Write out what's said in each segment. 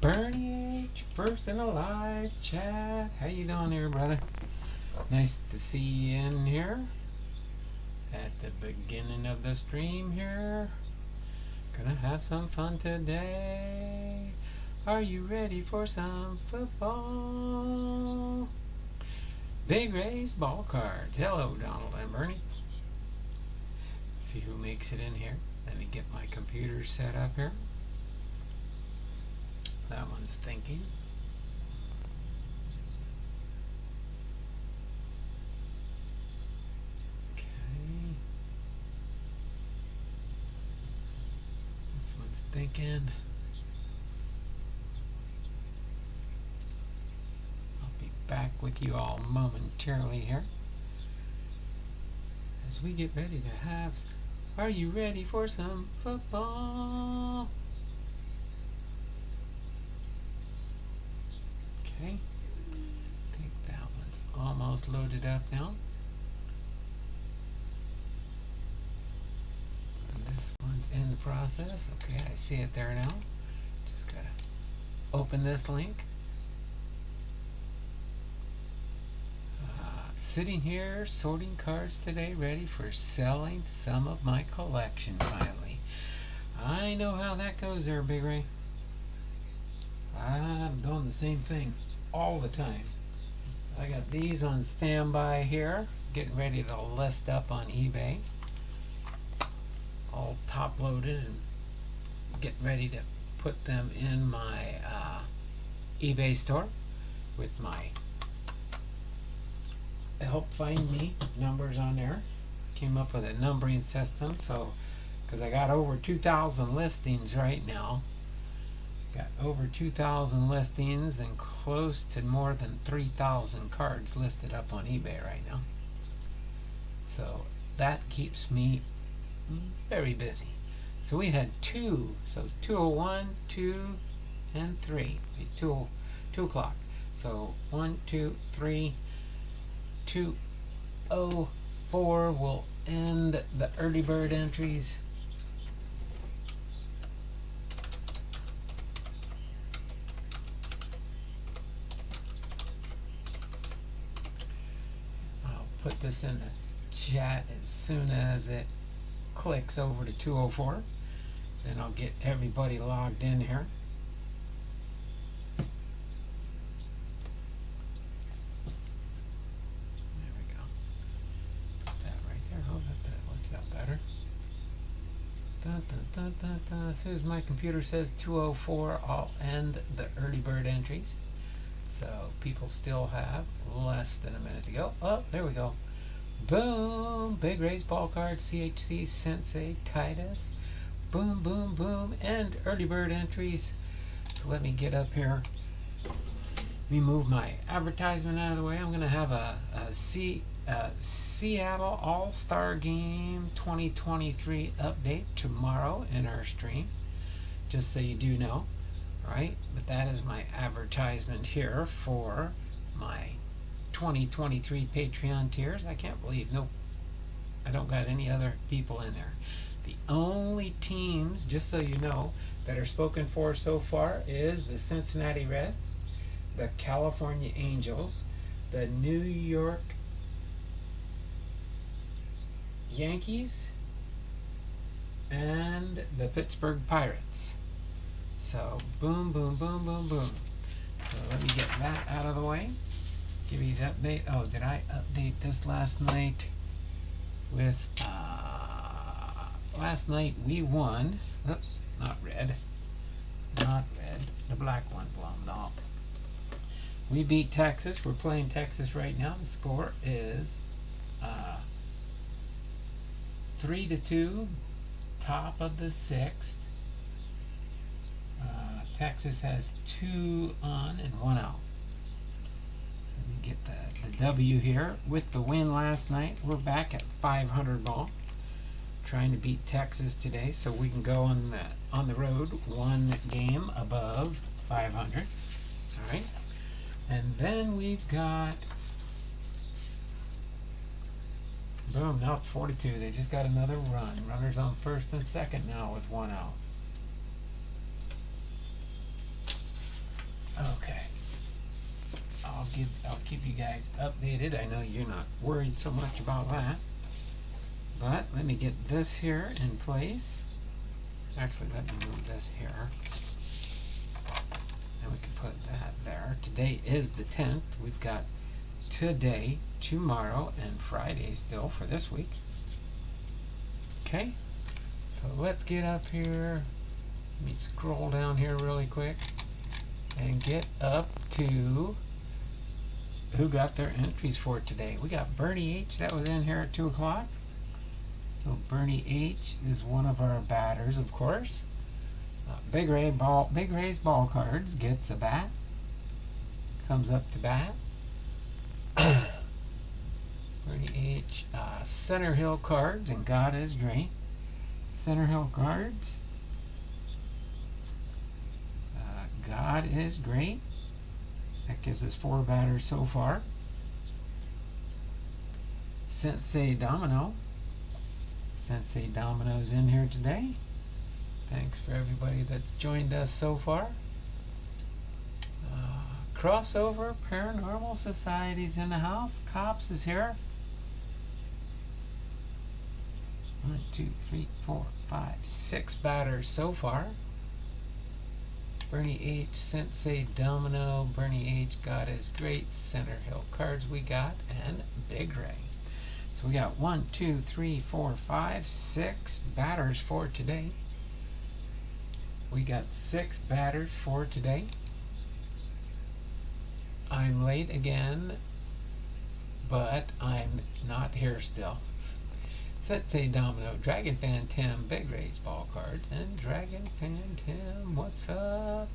Bernie H, first in a live chat. How you doing there, brother? Nice to see you in here at the beginning of the stream here. Gonna have some fun today. Are you ready for some football? Big Ray's ball cards. Hello, Donald and Bernie. Let's see who makes it in here. Let me get my computer set up here. That one's thinking. Okay. This one's thinking. I'll be back with you all momentarily here as we get ready to have. Are you ready for some football? Okay, I think that one's almost loaded up now. And this one's in the process. Okay, I see it there now. Just gotta open this link. Sitting here sorting cards today, ready for selling some of my collection finally. I know how that goes there, Big Ray. I'm doing the same thing all the time. I got these on standby here, getting ready to list up on eBay. All top loaded and getting ready to put them in my eBay store with my help find me numbers on there. Came up with a numbering system, so because I got over 2,000 listings right now. Got over 2,000 listings and close to more than 3,000 cards listed up on eBay right now. So that keeps me very busy. So we had two, so 201, 2, and 3. 2 o'clock. So 1, 2, 3, 204 will end the early bird entries. I'll put this in the chat as soon as it clicks over to 204. Then I'll get everybody logged in here. As soon as my computer says 204, I'll end the early bird entries. So people still have less than a minute to go. Oh, there we go. Boom! Big Ray's ball card, CHC, Sensei, Titus. Boom, boom, boom. And early bird entries. So let me get up here. Let me move my advertisement out of the way. I'm going to have a Seattle All-Star Game 2023 update tomorrow in our stream, just so you do know, right? But that is my advertisement here for my 2023 Patreon tiers. I can't believe, nope, I don't got any other people in there. The only teams, just so you know, that are spoken for so far is the Cincinnati Reds, the California Angels, the New York Yankees, and the Pittsburgh Pirates. So boom, boom, boom, boom, boom. So let me get that out of the way. Give you the update. Oh, did I update this last night? With last night we won. Oops, not red. Not red. The black one blummed off. We beat Texas. We're playing Texas right now. The score is 3-2, top of the 6th. Texas has 2 on and 1 out. Let me get the W here. With the win last night, we're back at 500 ball. Trying to beat Texas today so we can go on the road 1 game above 500. All right. And then we've got, boom, now it's 42. They just got another run. Runners on first and second now with 1 out. Okay. I'll keep you guys updated. I know you're not worried so much about that. But let me get this here in place. Actually, let me move this here. And we can put that there. Today is the 10th. We've got today, tomorrow, and Friday still for this week. Okay? So let's get up here. Let me scroll down here really quick and get up to who got their entries for today. We got Bernie H. that was in here at 2 o'clock. So Bernie H. is one of our batters, of course. Big Ray's ball cards gets a bat. Comes up to bat. Bernie H. Center Hill cards and God is Great. Center Hill cards. God is Great. That gives us 4 batters so far. Sensei Domino. Sensei Domino's in here today. Thanks for everybody that's joined us so far. Crossover Paranormal Society's in the house. Cops is here. 1, 2, 3, 4, 5, 6 batters so far. Bernie H, Sensei Domino, Bernie H, God is Great, Center Hill cards we got, and Big Ray. So we got 1, 2, 3, 4, 5, 6 batters for today. We got 6 batters for today. I'm late again, but I'm not here still. Sensei Domino, Dragon Fan Tim, Big Ray's ball cards, and Dragon Fan Tim, what's up?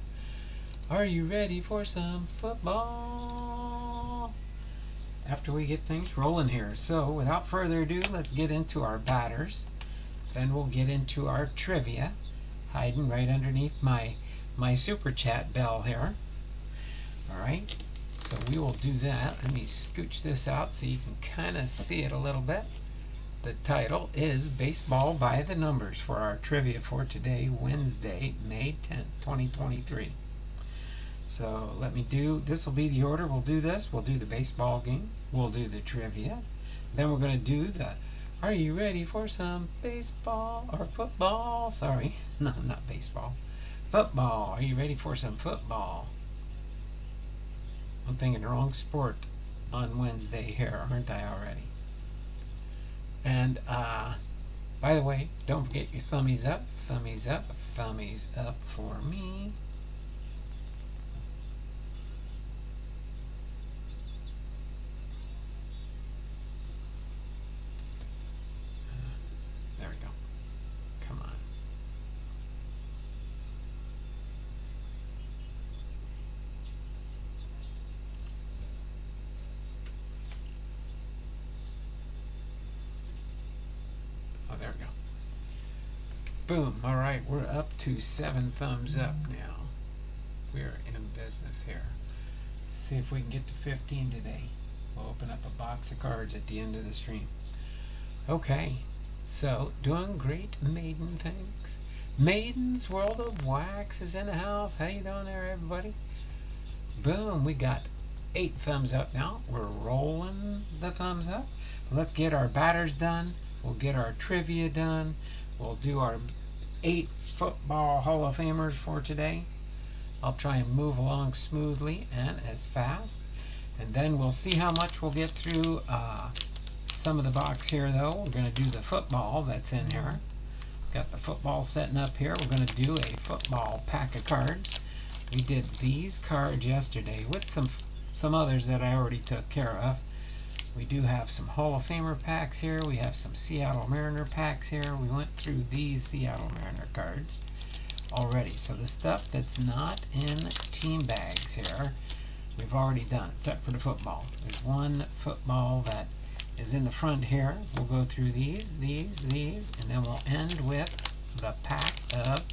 Are you ready for some football? After we get things rolling here. So without further ado, let's get into our batters. Then we'll get into our trivia, hiding right underneath my super chat bell here. Alright, so we will do that. Let me scooch this out so you can kind of see it a little bit. The title is Baseball by the Numbers for our trivia for today, Wednesday, May 10th, 2023. So let me do, this will be the order. We'll do this. We'll do the baseball game. We'll do the trivia. Then we're going to do the, are you ready for some baseball or football? Sorry, no, not baseball. Football. Are you ready for some football? I'm thinking the wrong sport on Wednesday here, aren't I already? And by the way, don't forget your thummies up, thummies up, thummies up for me. There we go. Come on. Oh, there we go. Boom. All right, we're up to 7 thumbs up now. We're in business here. Let's see if we can get to 15 today. We'll open up a box of cards at the end of the stream. Okay, so doing great, Maiden, thanks. Maiden's World of Wax is in the house. How you doing there, everybody? Boom, we got 8 thumbs up now. We're rolling the thumbs up. Let's get our batters done. We'll get our trivia done. We'll do our 8 football Hall of Famers for today. I'll try and move along smoothly and as fast. And then we'll see how much we'll get through some of the box here, though. We're going to do the football that's in here. Got the football setting up here. We're going to do a football pack of cards. We did these cards yesterday with some others that I already took care of. We do have some Hall of Famer packs here. We have some Seattle Mariner packs here. We went through these Seattle Mariner cards already. So the stuff that's not in team bags here, we've already done, except for the football. There's one football that is in the front here. We'll go through these, and then we'll end with the pack of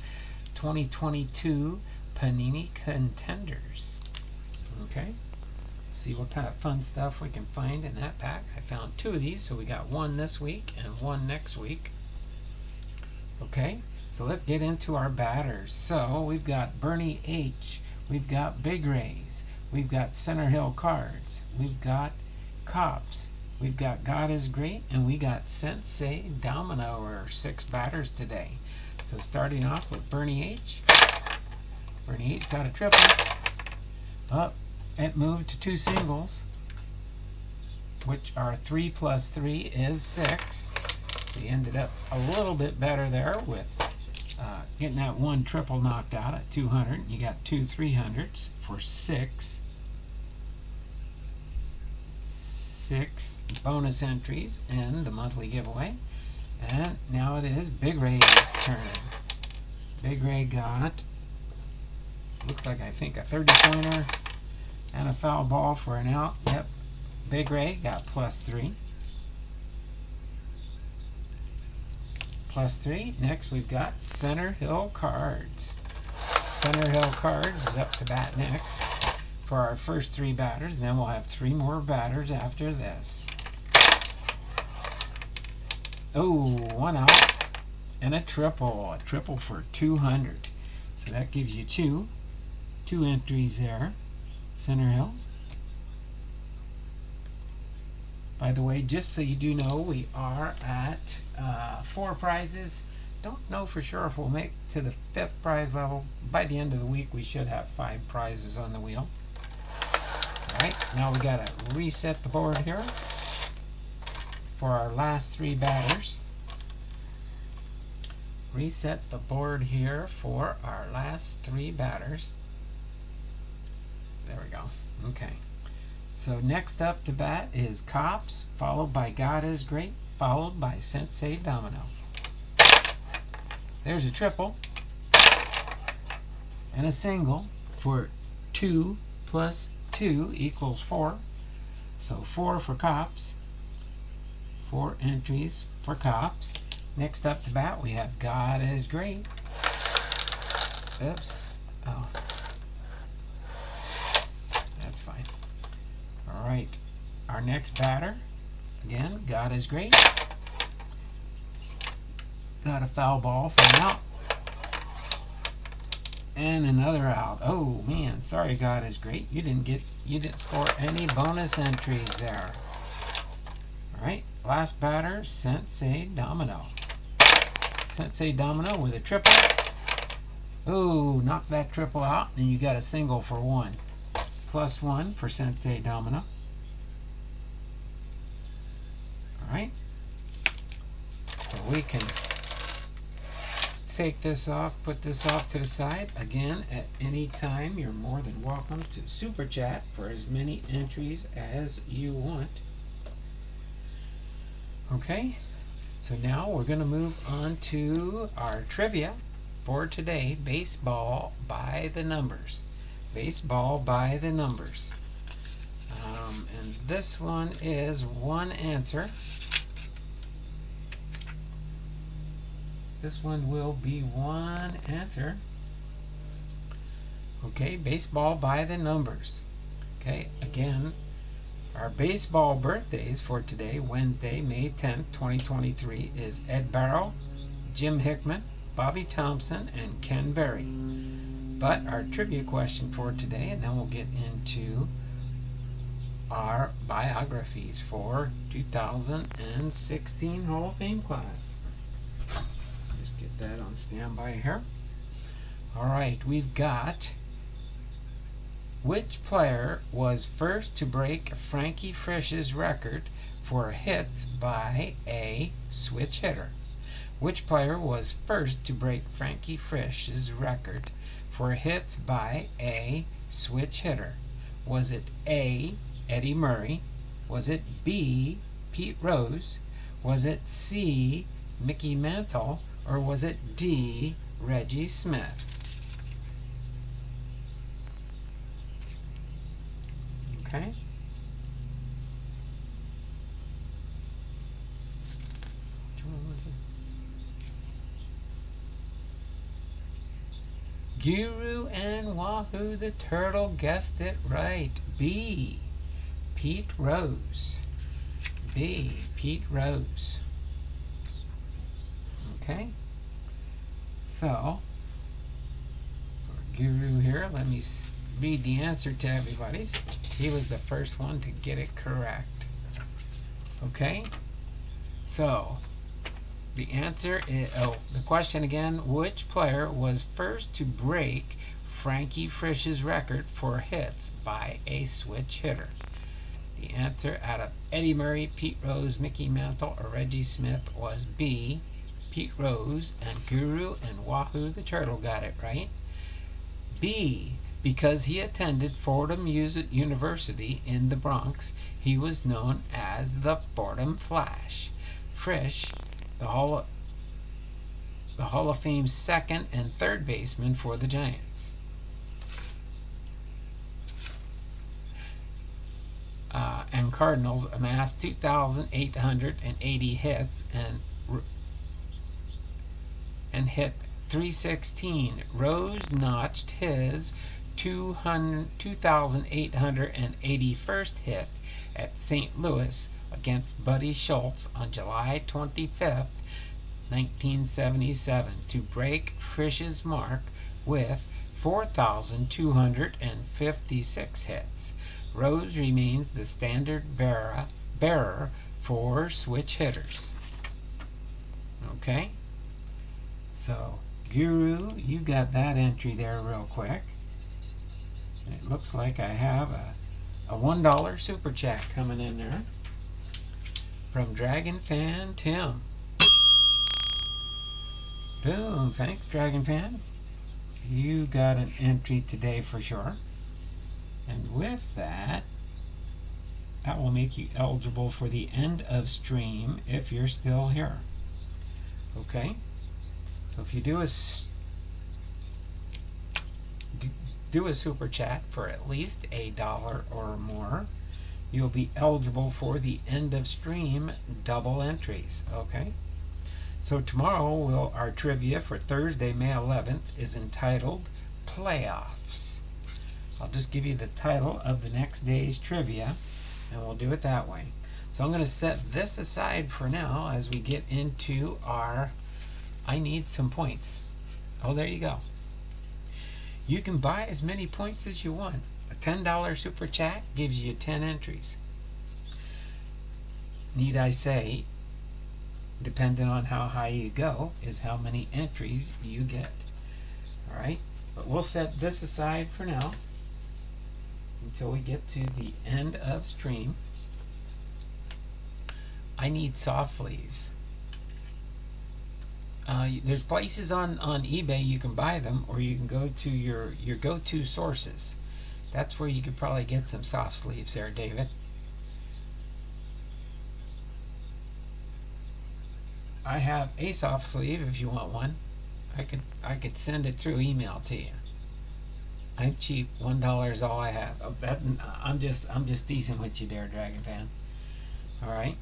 2022 Panini Contenders. Okay? See what kind of fun stuff we can find in that pack. I found 2 of these, so we got 1 this week and 1 next week. Okay, so let's get into our batters. So we've got Bernie H we've got Big Rays, we've got Center Hill Cards, we've got Cops, we've got God is Great, and we got Sensei Domino, or 6 batters today. So starting off with Bernie H. Bernie H got a triple. Up, it moved to 2 singles, which are 3 plus 3 is 6. So he ended up a little bit better there with getting that 1 triple knocked out at 200. You got 2 300s for 6 bonus entries in the monthly giveaway. And now it is Big Ray's turn. Big Ray got, looks like, I think, a 30-pointer and a foul ball for an out. Yep, Big Ray got plus 3. Plus 3. Next we've got Center Hill Cards. Center Hill Cards is up to bat next for our first 3 batters, and then we'll have 3 more batters after this. Oh, 1 out and a triple for 200. So that gives you two entries there. Center Hill. By the way, just so you do know, we are at 4 prizes. Don't know for sure if we'll make to the 5th prize level. By the end of the week, we should have 5 prizes on the wheel. Alright, now we gotta reset the board here for our last 3 batters. Reset the board here for our last 3 batters. There we go. Okay. So next up to bat is Cops, followed by God is Great, followed by Sensei Domino. There's a triple and a single for 2 plus 2 equals 4. So 4 for Cops, 4 entries for Cops. Next up to bat we have God is Great. Oops. Oh. That's fine. Alright. Our next batter, again, God is Great. Got a foul ball for an out. And another out. Oh man, sorry God is Great. You didn't score any bonus entries there. Alright, last batter, Sensei Domino. Sensei Domino with a triple. Oh, knock that triple out, and you got a single for 1. Plus 1 for Sensei Domino. Alright. So we can take this off, put this off to the side. Again, at any time, you're more than welcome to Super Chat for as many entries as you want. Okay, so now we're going to move on to our trivia for today. Baseball by the numbers. Baseball by the numbers. And this one is 1 answer. This one will be 1 answer. Okay, baseball by the numbers. Okay, again, our baseball birthdays for today, Wednesday, May 10th, 2023, is Ed Barrow, Jim Hickman, Bobby Thompson, and Ken Berry. But our trivia question for today, and then we'll get into our biographies for 2016 Hall of Fame class. Just get that on standby here. Alright, we've got, which player was first to break Frankie Frisch's record for hits by a switch hitter? Which player was first to break Frankie Frisch's record for hits by a switch hitter? Was it A, Eddie Murray? Was it B, Pete Rose? Was it C, Mickey Mantle? Or was it D, Reggie Smith? Okay. Which one was it? Guru and Wahoo the Turtle guessed it right. B, Pete Rose. B, Pete Rose. Okay. So, for Guru here, let me read the answer to everybody's. He was the first one to get it correct. Okay? So, the answer is, the question again, which player was first to break Frankie Frisch's record for hits by a switch hitter? The answer out of Eddie Murray, Pete Rose, Mickey Mantle, or Reggie Smith was B, Pete Rose, and Guru and Wahoo the Turtle got it right. B, because he attended Fordham University in the Bronx, he was known as the Fordham Flash. Frisch, the Hall of Fame's second and third baseman for the Giants. And Cardinals amassed 2,880 hits and hit 316. Rose notched his 2,881st hit at St. Louis against Buddy Schultz on July 25th, 1977, to break Frisch's mark with 4,256 hits. Rose remains the standard bearer for switch hitters. Okay? So, Guru, you got that entry there real quick. It looks like I have a $1 super chat coming in there from Dragon Fan Tim. Boom, thanks Dragon Fan. You got an entry today for sure. And with that, that will make you eligible for the end of stream if you're still here. Okay? So if you do a super chat for at least $1 or more, you'll be eligible for the end of stream double entries. Okay? So tomorrow our trivia for Thursday, May 11th is entitled Playoffs. I'll just give you the title of the next day's trivia, and we'll do it that way. So I'm going to set this aside for now as we get into our I need some points. Oh, there you go. You can buy as many points as you want. A $10 super chat gives you 10 entries. Need I say, depending on how high you go, is how many entries you get. Alright? But we'll set this aside for now until we get to the end of stream. I need soft leaves. There's places on eBay you can buy them, or you can go to your go-to sources. That's where you could probably get some soft sleeves there, David. I have a soft sleeve if you want one. I could send it through email to you. I'm cheap. $1 is all I have. I'm just teasing with you there, Dragon Fan. All right.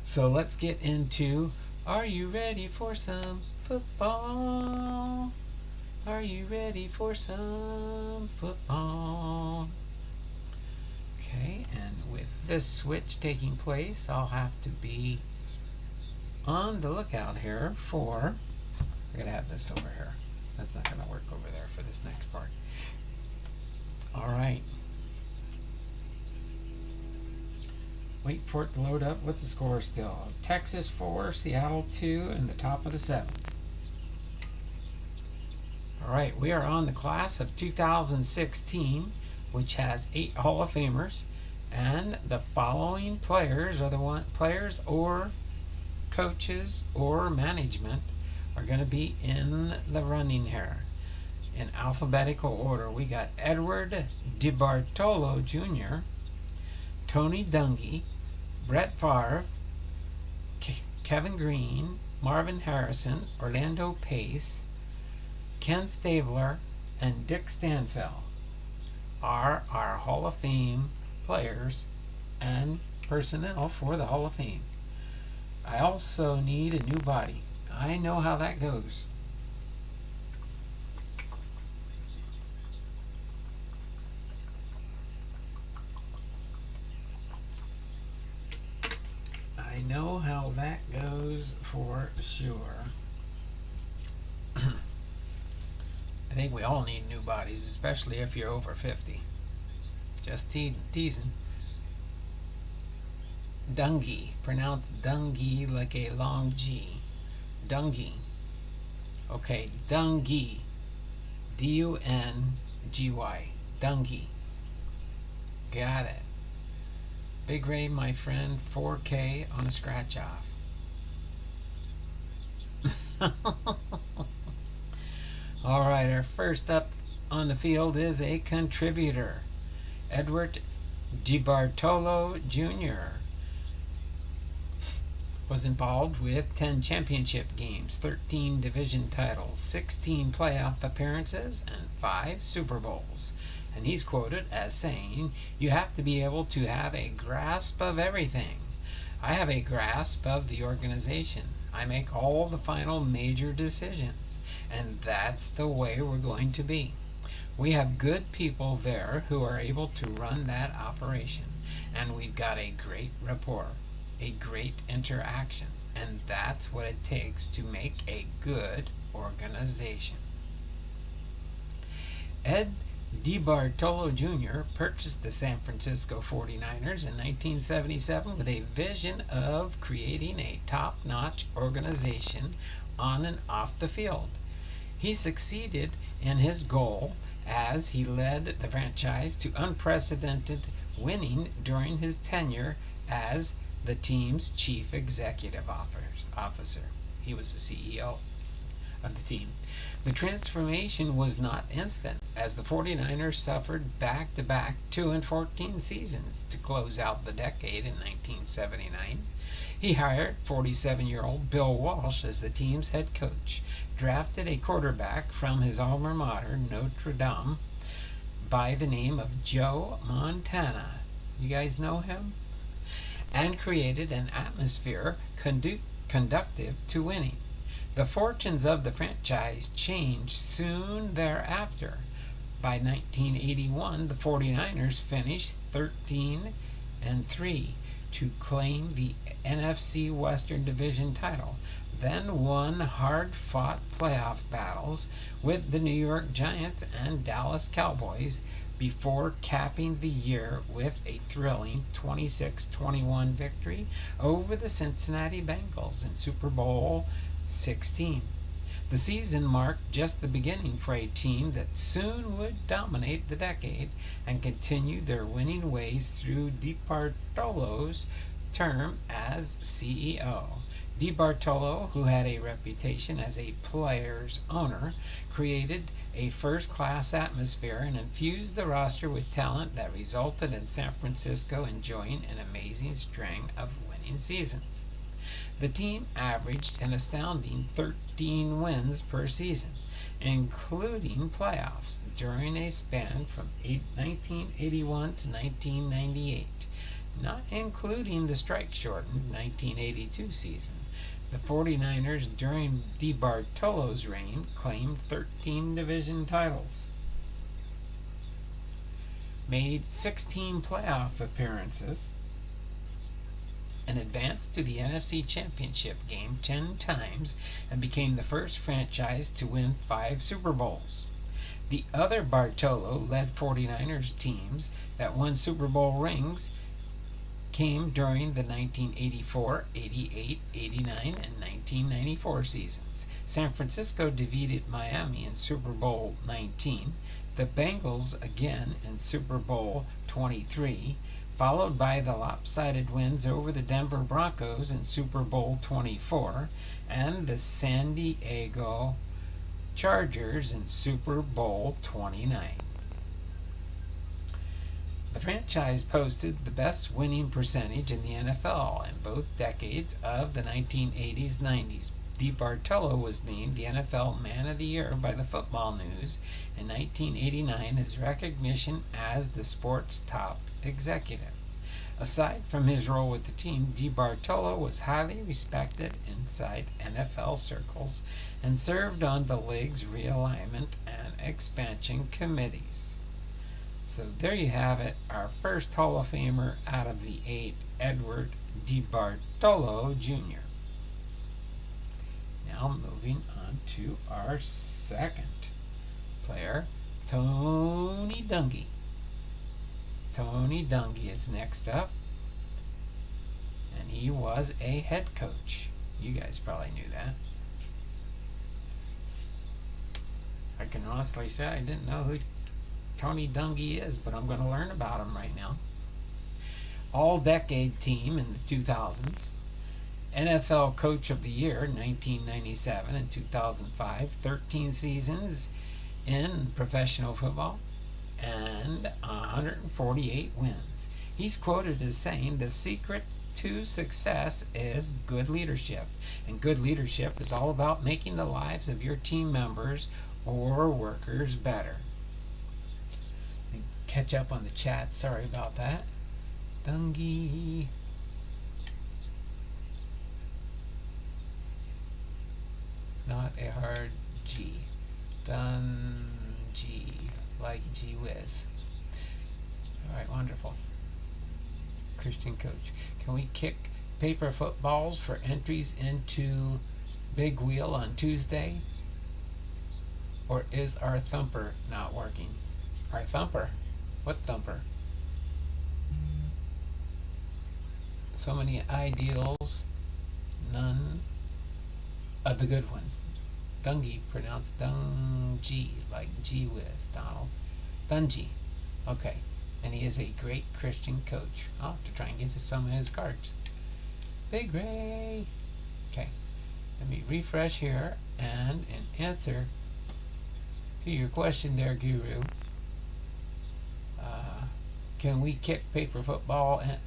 So let's get into. Are you ready for some football? Are you ready for some football? Okay, and with this switch taking place, I'll have to be on the lookout here for. I gotta have this over here. That's not gonna work over there for this next part. All right. Wait for it to load up. What's the score still? Texas 4, Seattle 2, and the top of the 7th. All right, we are on the class of 2016, which has 8 Hall of Famers, and the following players are players or coaches or management are going to be in the running here. In alphabetical order, we got Edward DiBartolo Jr., Tony Dungy, Brett Favre, Kevin Green, Marvin Harrison, Orlando Pace, Ken Stabler, and Dick Stanfill are our Hall of Fame players and personnel for the Hall of Fame. I also need a new body. I know how that goes. I know how that goes for sure. think we all need new bodies, especially if you're over 50. Just teasing. Dungy, pronounced Dungy like a long G. Dungy. Okay, Dungy. D-U-N-G-Y. Dungy. Got it. Big Ray, my friend, 4K on a scratch off. All right, our first up on the field is a contributor, Edward DiBartolo Jr. Was involved with 10 championship games, 13 division titles, 16 playoff appearances, and 5 Super Bowls. And he's quoted as saying, "You have to be able to have a grasp of everything. I have a grasp of the organization. I make all the final major decisions, and that's the way we're going to be. We have good people there who are able to run that operation, and we've got a great rapport, a great interaction, and that's what it takes to make a good organization." Ed DiBartolo Jr. purchased the San Francisco 49ers in 1977 with a vision of creating a top-notch organization on and off the field. He succeeded in his goal as he led the franchise to unprecedented winning during his tenure as the team's chief executive officer. He was the CEO of the team. The transformation was not instant, as the 49ers suffered back-to-back 2-14 seasons to close out the decade in 1979. He hired 47-year-old Bill Walsh as the team's head coach, drafted a quarterback from his alma mater, Notre Dame, by the name of Joe Montana. You guys know him? And created an atmosphere conducive to winning. The fortunes of the franchise changed soon thereafter. By 1981, the 49ers finished 13-3 to claim the NFC Western Division title, then won hard-fought playoff battles with the New York Giants and Dallas Cowboys before capping the year with a thrilling 26-21 victory over the Cincinnati Bengals in Super Bowl 16. The season marked just the beginning for a team that soon would dominate the decade and continue their winning ways through DiBartolo's term as CEO. DiBartolo, who had a reputation as a player's owner, created a first-class atmosphere and infused the roster with talent that resulted in San Francisco enjoying an amazing string of winning seasons. The team averaged an astounding 13 wins per season, including playoffs, during a span from 1981 to 1998, not including the strike-shortened 1982 season. The 49ers, during DiBartolo's reign, claimed 13 division titles, made 16 playoff appearances, and advanced to the NFC Championship game 10 times and became the first franchise to win 5 Super Bowls. The other Bartolo-led 49ers teams that won Super Bowl rings came during the 1984, 88, 89, and 1994 seasons. San Francisco defeated Miami in Super Bowl 19, the Bengals again in Super Bowl 23, followed by the lopsided wins over the Denver Broncos in Super Bowl 24 and the San Diego Chargers in Super Bowl 29. The franchise posted the best winning percentage in the NFL in both decades of the 1980s-90s. DiBartolo was named the NFL Man of the Year by the Football News in 1989 as recognition as the sport's top executive. Aside from his role with the team, DiBartolo was highly respected inside NFL circles and served on the league's realignment and expansion committees. So there you have it, our first Hall of Famer out of the 8, Edward DiBartolo Jr. Now moving on to our second player, Tony Dungy. Tony Dungy is next up, and he was a head coach. You guys probably knew that. I can honestly say I didn't know who Tony Dungy is, but I'm going to learn about him right now. All-decade team in the 2000s. NFL Coach of the Year 1997 and 2005. 13 seasons in professional football and 148 wins. He's quoted as saying, "The secret to success is good leadership. And good leadership is all about making the lives of your team members or workers better." Catch up on the chat. Sorry about that. Dungy. Not a hard G. Dungy. Like gee whiz. Alright, wonderful. Christian coach. Can we kick paper footballs for entries into Big Wheel on Tuesday? Or is our thumper not working? Our thumper? What thumper? So many ideals, none of the good ones. Dungy, pronounced Dungy, like gee whiz, Donald. Dungy. Okay. And he is a great Christian coach. I'll have to try and get to some of his cards. Big Ray. Okay. Let me refresh here, and in answer to your question there, Guru, can we kick paper football and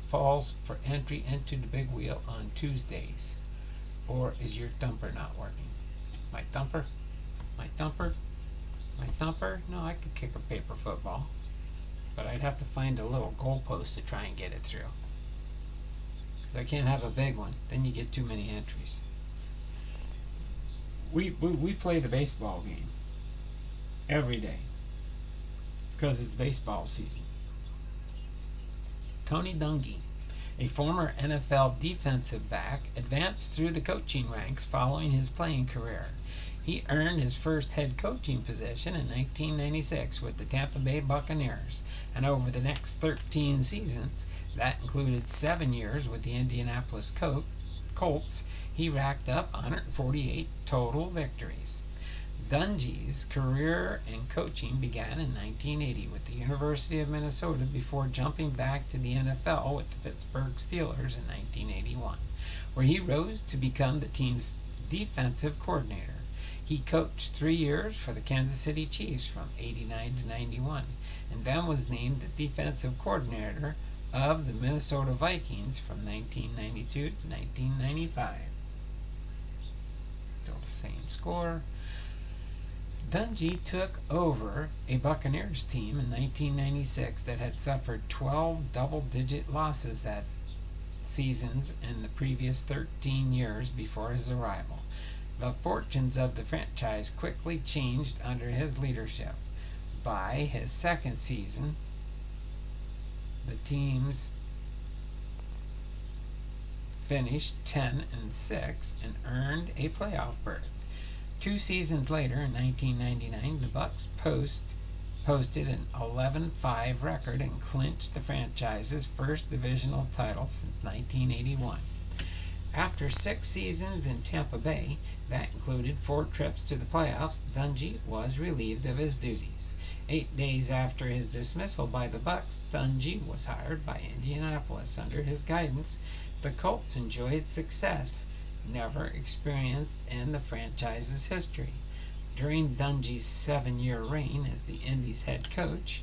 falls for entry into the Big Wheel on Tuesdays? Or is your thumper not working? My thumper? My thumper? My thumper? No, I could kick a paper football, but I'd have to find a little goalpost to try and get it through, because I can't have a big one. Then you get too many entries. We play the baseball game every day. It's because it's baseball season. Tony Dungy, a former NFL defensive back, advanced through the coaching ranks following his playing career. He earned his first head coaching position in 1996 with the Tampa Bay Buccaneers, and over the next 13 seasons, that included 7 years with the Indianapolis Colts, he racked up 148 total victories. Dungy's career in coaching began in 1980 with the University of Minnesota before jumping back to the NFL with the Pittsburgh Steelers in 1981, where he rose to become the team's defensive coordinator. He coached 3 years for the Kansas City Chiefs from 89 to 91, and then was named the defensive coordinator of the Minnesota Vikings from 1992 to 1995. Still the same score. Dungy took over a Buccaneers team in 1996 that had suffered 12 double-digit losses that seasons in the previous 13 years before his arrival. The fortunes of the franchise quickly changed under his leadership. By his second season, the teams finished 10-6 and earned a playoff berth. 2 seasons later, in 1999, the Bucs posted an 11-5 record and clinched the franchise's first divisional title since 1981. After 6 seasons in Tampa Bay, that included 4 trips to the playoffs, Dungy was relieved of his duties. 8 days after his dismissal by the Bucs, Dungy was hired by Indianapolis. Under his guidance, the Colts enjoyed success never experienced in the franchise's history. During Dungy's 7-year reign as the Indy's head coach,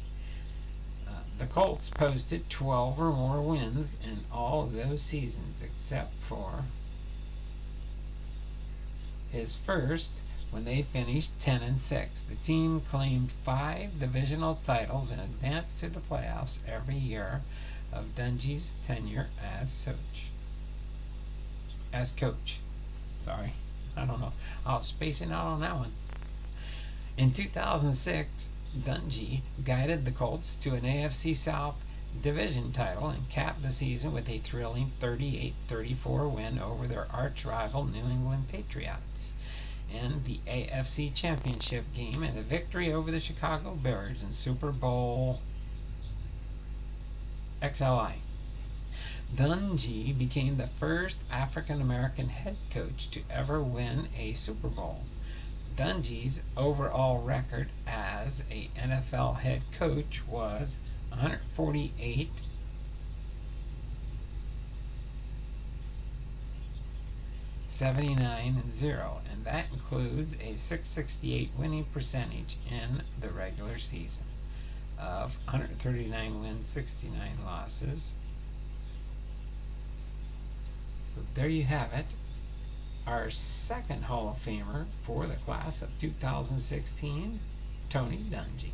the Colts posted 12 or more wins in all of those seasons except for his first, when they finished 10-6. The team claimed 5 divisional titles and advanced to the playoffs every year of Dungy's tenure as coach. Sorry, I don't know. I was spacing out on that one. In 2006, Dungy guided the Colts to an AFC South division title and capped the season with a thrilling 38-34 win over their arch rival New England Patriots. in the AFC Championship game and a victory over the Chicago Bears in Super Bowl XLI. Dungy became the first African American head coach to ever win a Super Bowl. Dungy's overall record as a NFL head coach was 148 79-0, and that includes a 668 winning percentage in the regular season of 139 wins, 69 losses. So there you have it. Our second Hall of Famer for the class of 2016, Tony Dungy.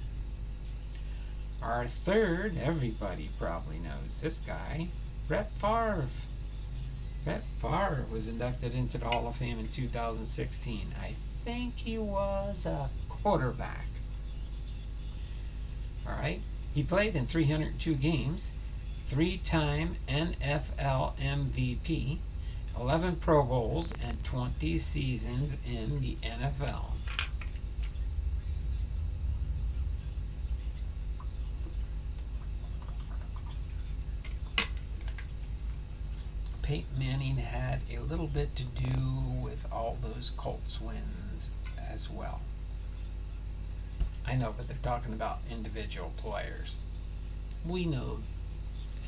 Our third, everybody probably knows this guy, Brett Favre. Brett Favre was inducted into the Hall of Fame in 2016. I think he was a quarterback. Alright, he played in 302 games, 3-time NFL MVP, 11 Pro Bowls, and 20 seasons in the NFL. Peyton Manning had a little bit to do with all those Colts wins as well. I know, but they're talking about individual players. We know,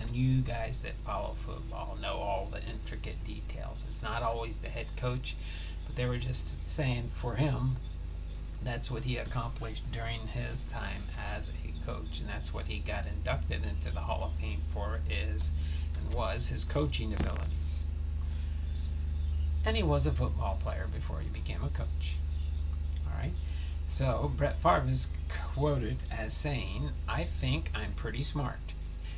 and you guys that follow football know all the intricate details. It's not always the head coach, but they were just saying for him, that's what he accomplished during his time as a coach, and that's what he got inducted into the Hall of Fame for was his coaching abilities. And he was a football player before he became a coach. Alright, so Brett Favre is quoted as saying, "I think I'm pretty smart,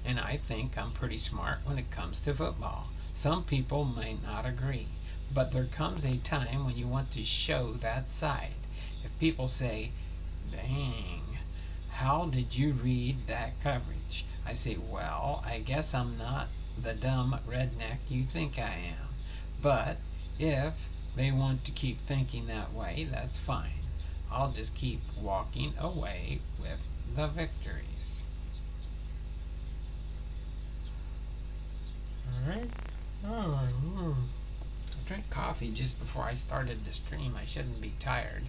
and I think I'm pretty smart when it comes to football. Some people may not agree, but there comes a time when you want to show that side. If people say, 'Dang, how did you read that coverage?' I say, well, I guess I'm not the dumb redneck you think I am. But if they want to keep thinking that way, that's fine. I'll just keep walking away with the victories." Alright. I drank coffee just before I started the stream. I shouldn't be tired.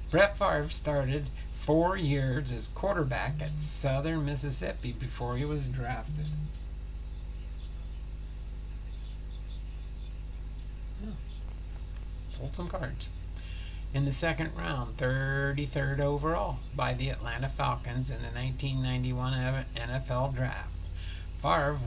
Brett Favre started 4 years as quarterback at Southern Mississippi before he was drafted. Sold some cards. In the second round, 33rd overall by the Atlanta Falcons in the 1991 NFL Draft. Favre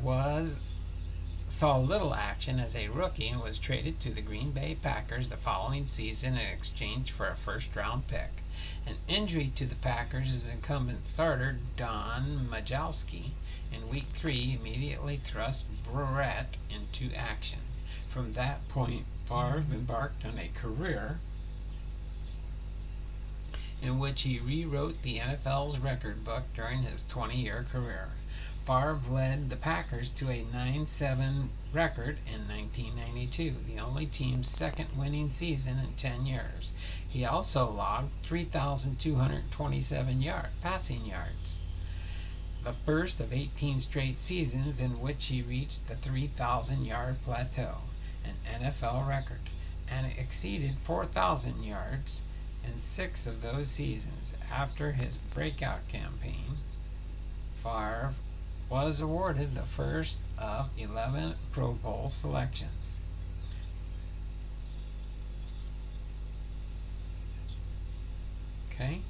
saw little action as a rookie and was traded to the Green Bay Packers the following season in exchange for a first-round pick. An injury to the Packers' incumbent starter, Don Majkowski, in Week 3 immediately thrust Brett into action. From that point, Favre embarked on a career in which he rewrote the NFL's record book during his 20-year career. Favre led the Packers to a 9-7 record in 1992, the only team's second winning season in 10 years. He also logged 3,227 passing yards, the first of 18 straight seasons in which he reached the 3,000-yard plateau, an NFL record, and exceeded 4,000 yards in 6 of those seasons. After his breakout campaign, Favre was awarded the first of 11 Pro Bowl selections. Okay.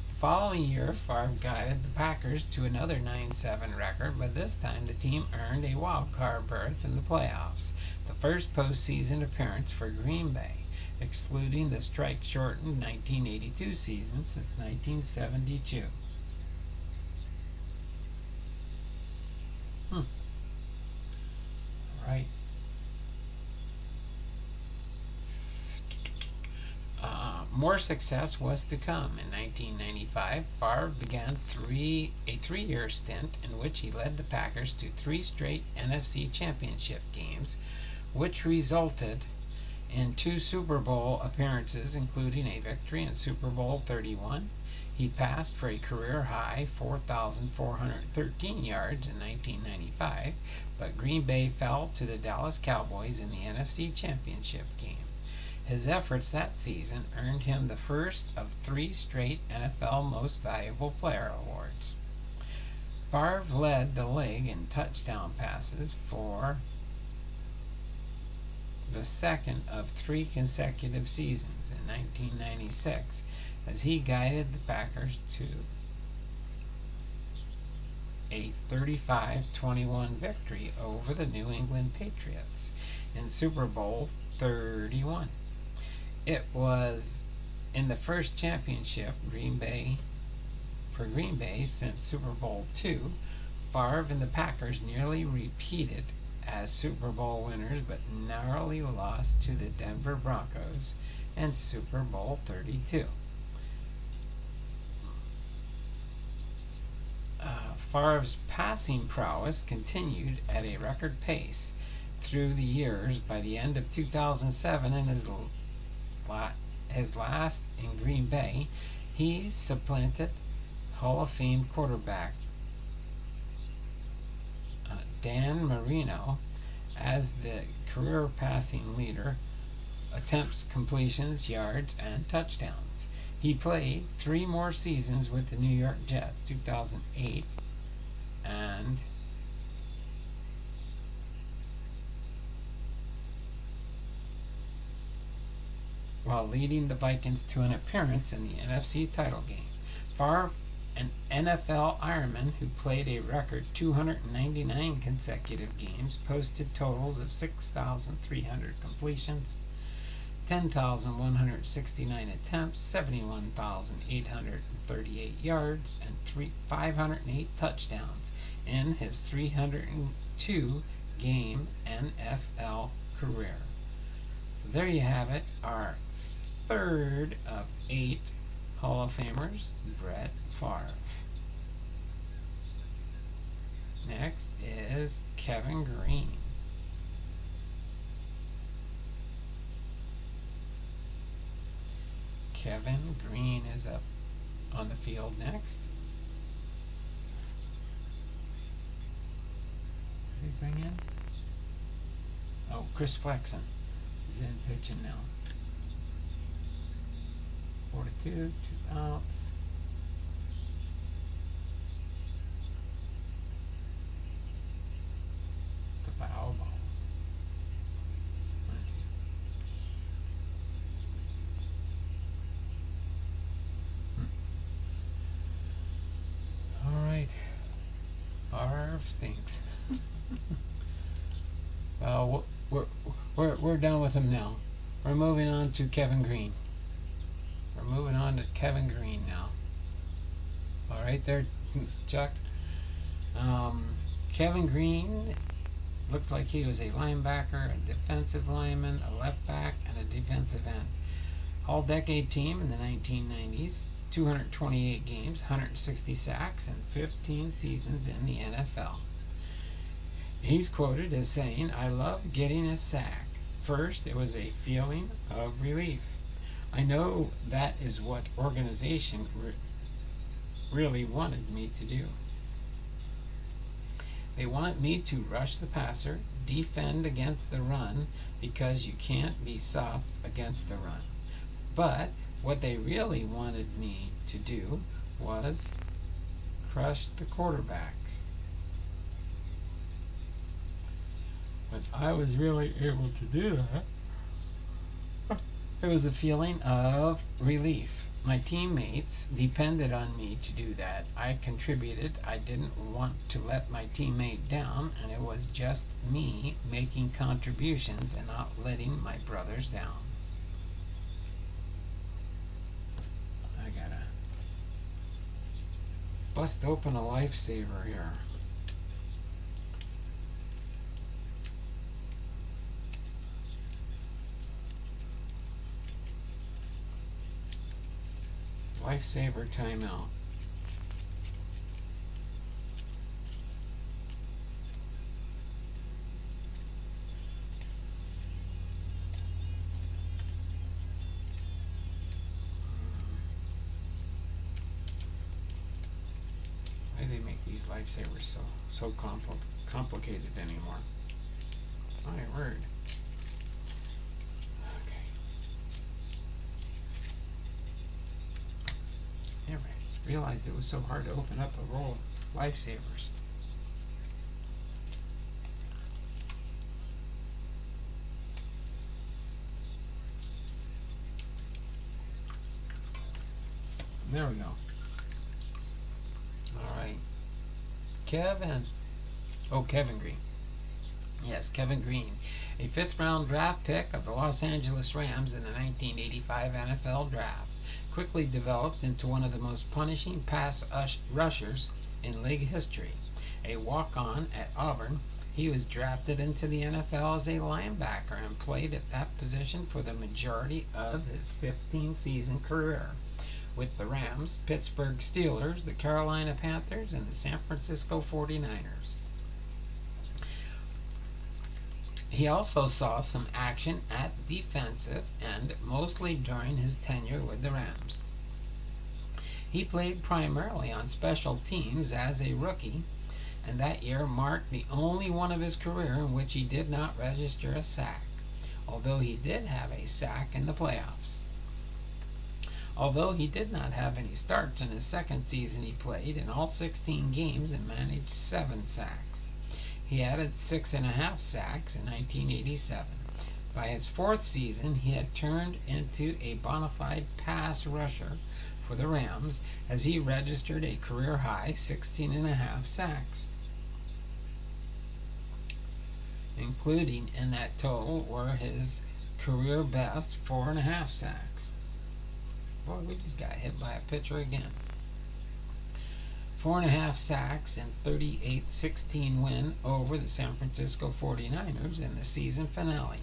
The following year, Favre guided the Packers to another 9-7 record, but this time the team earned a wild card berth in the playoffs, the first postseason appearance for Green Bay, excluding the strike-shortened 1982 season since 1972. Right. More success was to come. In 1995, Favre began a three-year stint in which he led the Packers to 3 straight NFC Championship games, which resulted in 2 Super Bowl appearances, including a victory in Super Bowl 31. He passed for a career-high 4,413 yards in 1995, but Green Bay fell to the Dallas Cowboys in the NFC Championship game. His efforts that season earned him the first of 3 straight NFL Most Valuable Player awards. Favre led the league in touchdown passes for the second of 3 consecutive seasons in 1996 as he guided the Packers to a 35-21 victory over the New England Patriots in Super Bowl 31. It was in the first championship for Green Bay since Super Bowl II. Favre and the Packers nearly repeated as Super Bowl winners, but narrowly lost to the Denver Broncos in Super Bowl 32. Favre's passing prowess continued at a record pace through the years. By the end of 2007, in his last in Green Bay, he supplanted Hall of Fame quarterback Dan Marino as the career passing leader, attempts, completions, yards, and touchdowns. He played 3 more seasons with the New York Jets, 2008 and while leading the Vikings to an appearance in the NFC title game. Favre, an NFL Ironman who played a record 299 consecutive games, posted totals of 6,300 completions, 10,169 attempts, 71,838 yards, and 508 touchdowns in his 302-game NFL career. So there you have it, our third of 8 Hall of Famers, Brett Favre. Next is Kevin Green. Kevin Green is up on the field next. Anything in? Oh, Chris Flexen is in pitching now. 42, 2 outs. The foul ball. All right. Favre stinks. Well, we're done with him now. We're moving on to Kevin Green. Now. All right there, Chuck. Kevin Green looks like he was a linebacker, a defensive lineman, a left back, and a defensive end. All-decade team in the 1990s, 228 games, 160 sacks, and 15 seasons in the NFL. He's quoted as saying, "I love getting a sack. First, it was a feeling of relief. I know that is what organization really wanted me to do. They want me to rush the passer, defend against the run, because you can't be soft against the run. But what they really wanted me to do was crush the quarterbacks. But I was really able to do that. It was a feeling of relief. My teammates depended on me to do that. I contributed. I didn't want to let my teammate down, and it was just me making contributions and not letting my brothers down." I gotta bust open a lifesaver here. Lifesaver timeout. Why do they make these lifesavers so complicated anymore? My word. Okay. Never realized it was so hard to open up a roll of lifesavers. There we go. Alright. Kevin Green. Yes, Kevin Green. A 5th round draft pick of the Los Angeles Rams in the 1985 NFL Draft. Quickly developed into one of the most punishing pass rushers in league history. A walk-on at Auburn, he was drafted into the NFL as a linebacker and played at that position for the majority of his 15-season career with the Rams, Pittsburgh Steelers, the Carolina Panthers, and the San Francisco 49ers. He also saw some action at defensive end, mostly during his tenure with the Rams. He played primarily on special teams as a rookie, and that year marked the only one of his career in which he did not register a sack, although he did have a sack in the playoffs. Although he did not have any starts in his second season, he played in all 16 games and managed 7 sacks. He added 6.5 sacks in 1987. By his 4th season, he had turned into a bona fide pass rusher for the Rams as he registered a career-high 16.5 sacks. Including in that total were his career best 4.5 sacks. Boy, we just got hit by a pitcher again. 4.5 sacks and 38-16 win over the San Francisco 49ers in the season finale.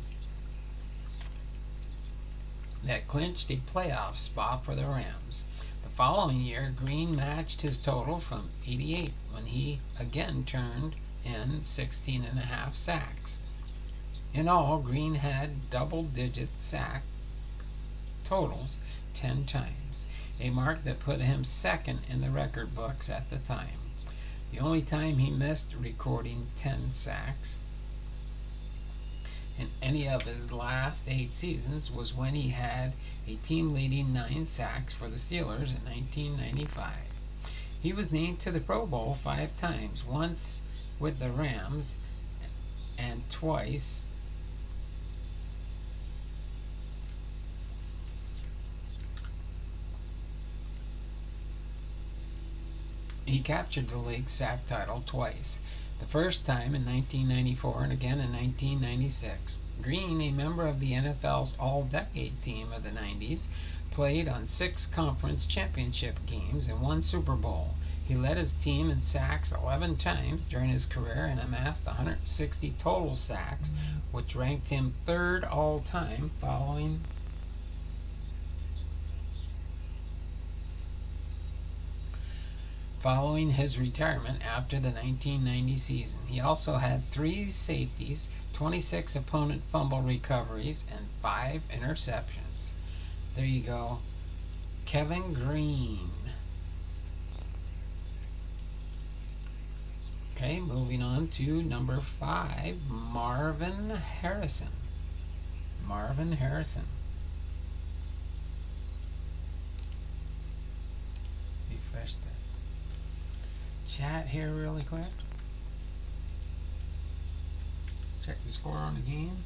That clinched a playoff spot for the Rams. The following year, Green matched his total from 88 when he again turned in 16.5 sacks. In all, Green had double-digit sack totals 10 times, a mark that put him second in the record books at the time. The only time he missed recording 10 sacks in any of his last 8 seasons was when he had a team-leading 9 sacks for the Steelers in 1995. He was named to the Pro Bowl 5 times, once with the Rams and twice he captured the league sack title twice. The first time in 1994 and again in 1996. Green, a member of the NFL's All-Decade team of the 90s, played on 6 conference championship games and 1 Super Bowl. He led his team in sacks 11 times during his career and amassed 160 total sacks, which ranked him 3rd all-time following his retirement after the 1990 season. He also had 3 safeties, 26 opponent fumble recoveries, and 5 interceptions. There you go. Kevin Green. Okay, moving on to number 5, Marvin Harrison. Marvin Harrison. Refresh that chat here really quick. Check the score on the game.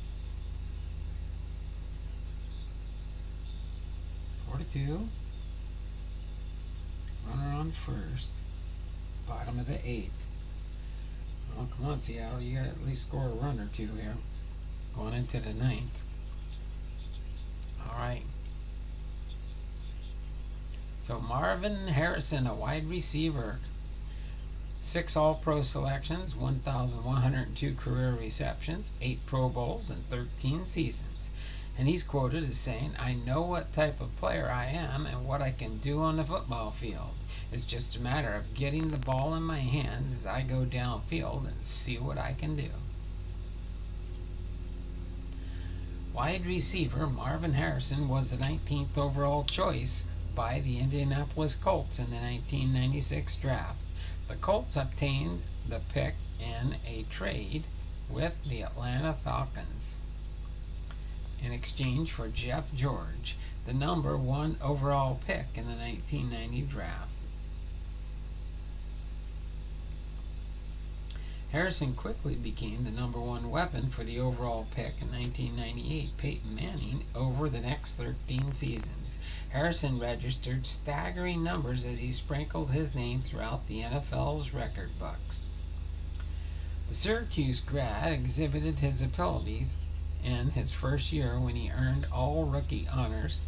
4-2. Runner on first. Bottom of the 8th. Well, come on, Seattle. You got to at least score a run or 2 here. Going into the 9th. Alright. So Marvin Harrison, a wide receiver. 6 All-Pro selections, 1,102 career receptions, 8 Pro Bowls, and 13 seasons. And he's quoted as saying, "I know what type of player I am and what I can do on the football field. It's just a matter of getting the ball in my hands as I go downfield and see what I can do." Wide receiver Marvin Harrison was the 19th overall choice by the Indianapolis Colts in the 1996 draft. The Colts obtained the pick in a trade with the Atlanta Falcons in exchange for Jeff George, the number 1 overall pick in the 1990 draft. Harrison quickly became the number 1 weapon for the overall pick in 1998 Peyton Manning over the next 13 seasons. Harrison registered staggering numbers as he sprinkled his name throughout the NFL's record books. The Syracuse grad exhibited his abilities in his first year when he earned all rookie honors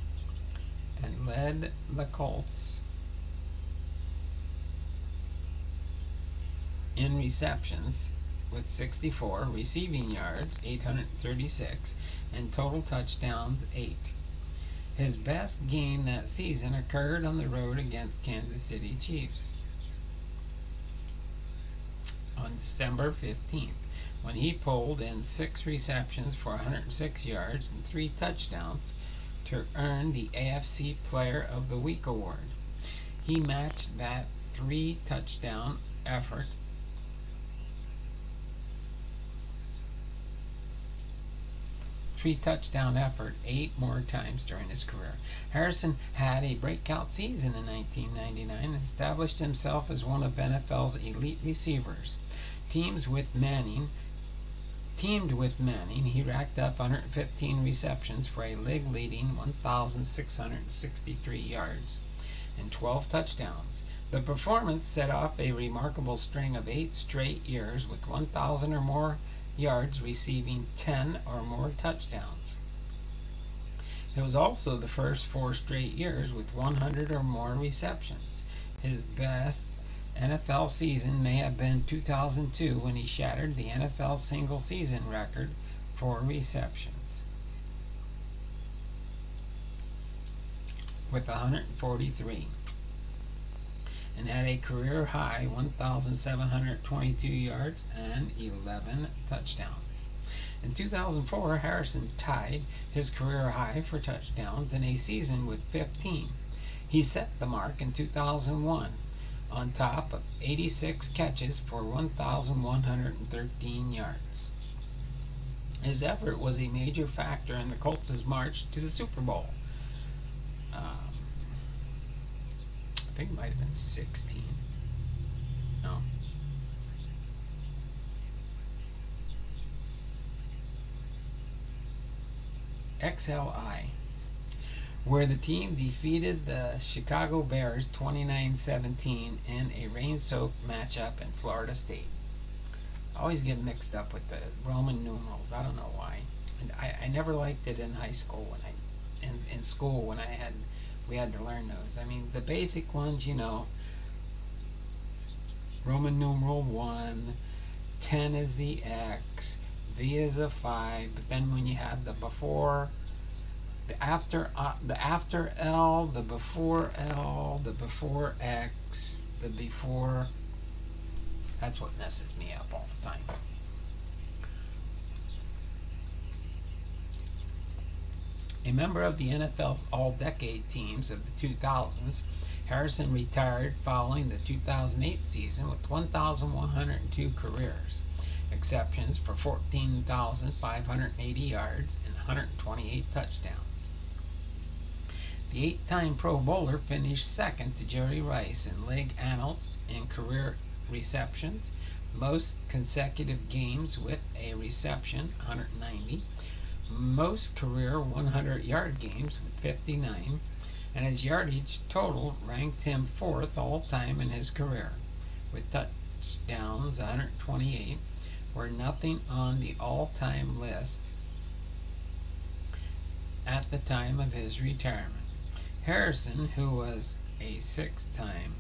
and led the Colts in receptions with 64, receiving yards 836, and total touchdowns 8. His best game that season occurred on the road against Kansas City Chiefs on December 15th, when he pulled in 6 receptions for 106 yards and 3 touchdowns to earn the AFC Player of the Week award. He matched that 3 touchdown effort effort 8 more times during his career. Harrison had a breakout season in 1999 and established himself as one of NFL's elite receivers. Teamed with Manning, he racked up 115 receptions for a league-leading 1,663 yards and 12 touchdowns. The performance set off a remarkable string of 8 straight years with 1,000 or more yards, receiving 10 or more touchdowns. It was also the first 4 straight years with 100 or more receptions. His best NFL season may have been 2002 when he shattered the NFL single season record for receptions with 143 and had a career high 1,722 yards and 11 touchdowns. In 2004, Harrison tied his career high for touchdowns in a season with 15. He set the mark in 2001 on top of 86 catches for 1,113 yards. His effort was a major factor in the Colts' march to the Super Bowl. I think it might have been 16. No. XLI, where the team defeated the Chicago Bears 29-17 in a rain-soaked matchup in Florida State. I always get mixed up with the Roman numerals. I don't know why. And I never liked it in high school in school when we had to learn those. I mean, the basic ones, Roman numeral 1, 10 is the X, V is a 5, but then when you have the before, the after L, the before L, the before X, the before, that's what messes me up all the time. A member of the NFL's all-decade teams of the 2000s, Harrison retired following the 2008 season with 1,102 careers, exceptions for 14,580 yards and 128 touchdowns. The 8-time Pro Bowler finished second to Jerry Rice in league annals in career receptions, most consecutive games with a reception, 190, most career 100-yard games with 59, and his yardage total ranked him 4th all-time in his career, with touchdowns 128, were nothing on the all-time list at the time of his retirement. Harrison, who was a 6-time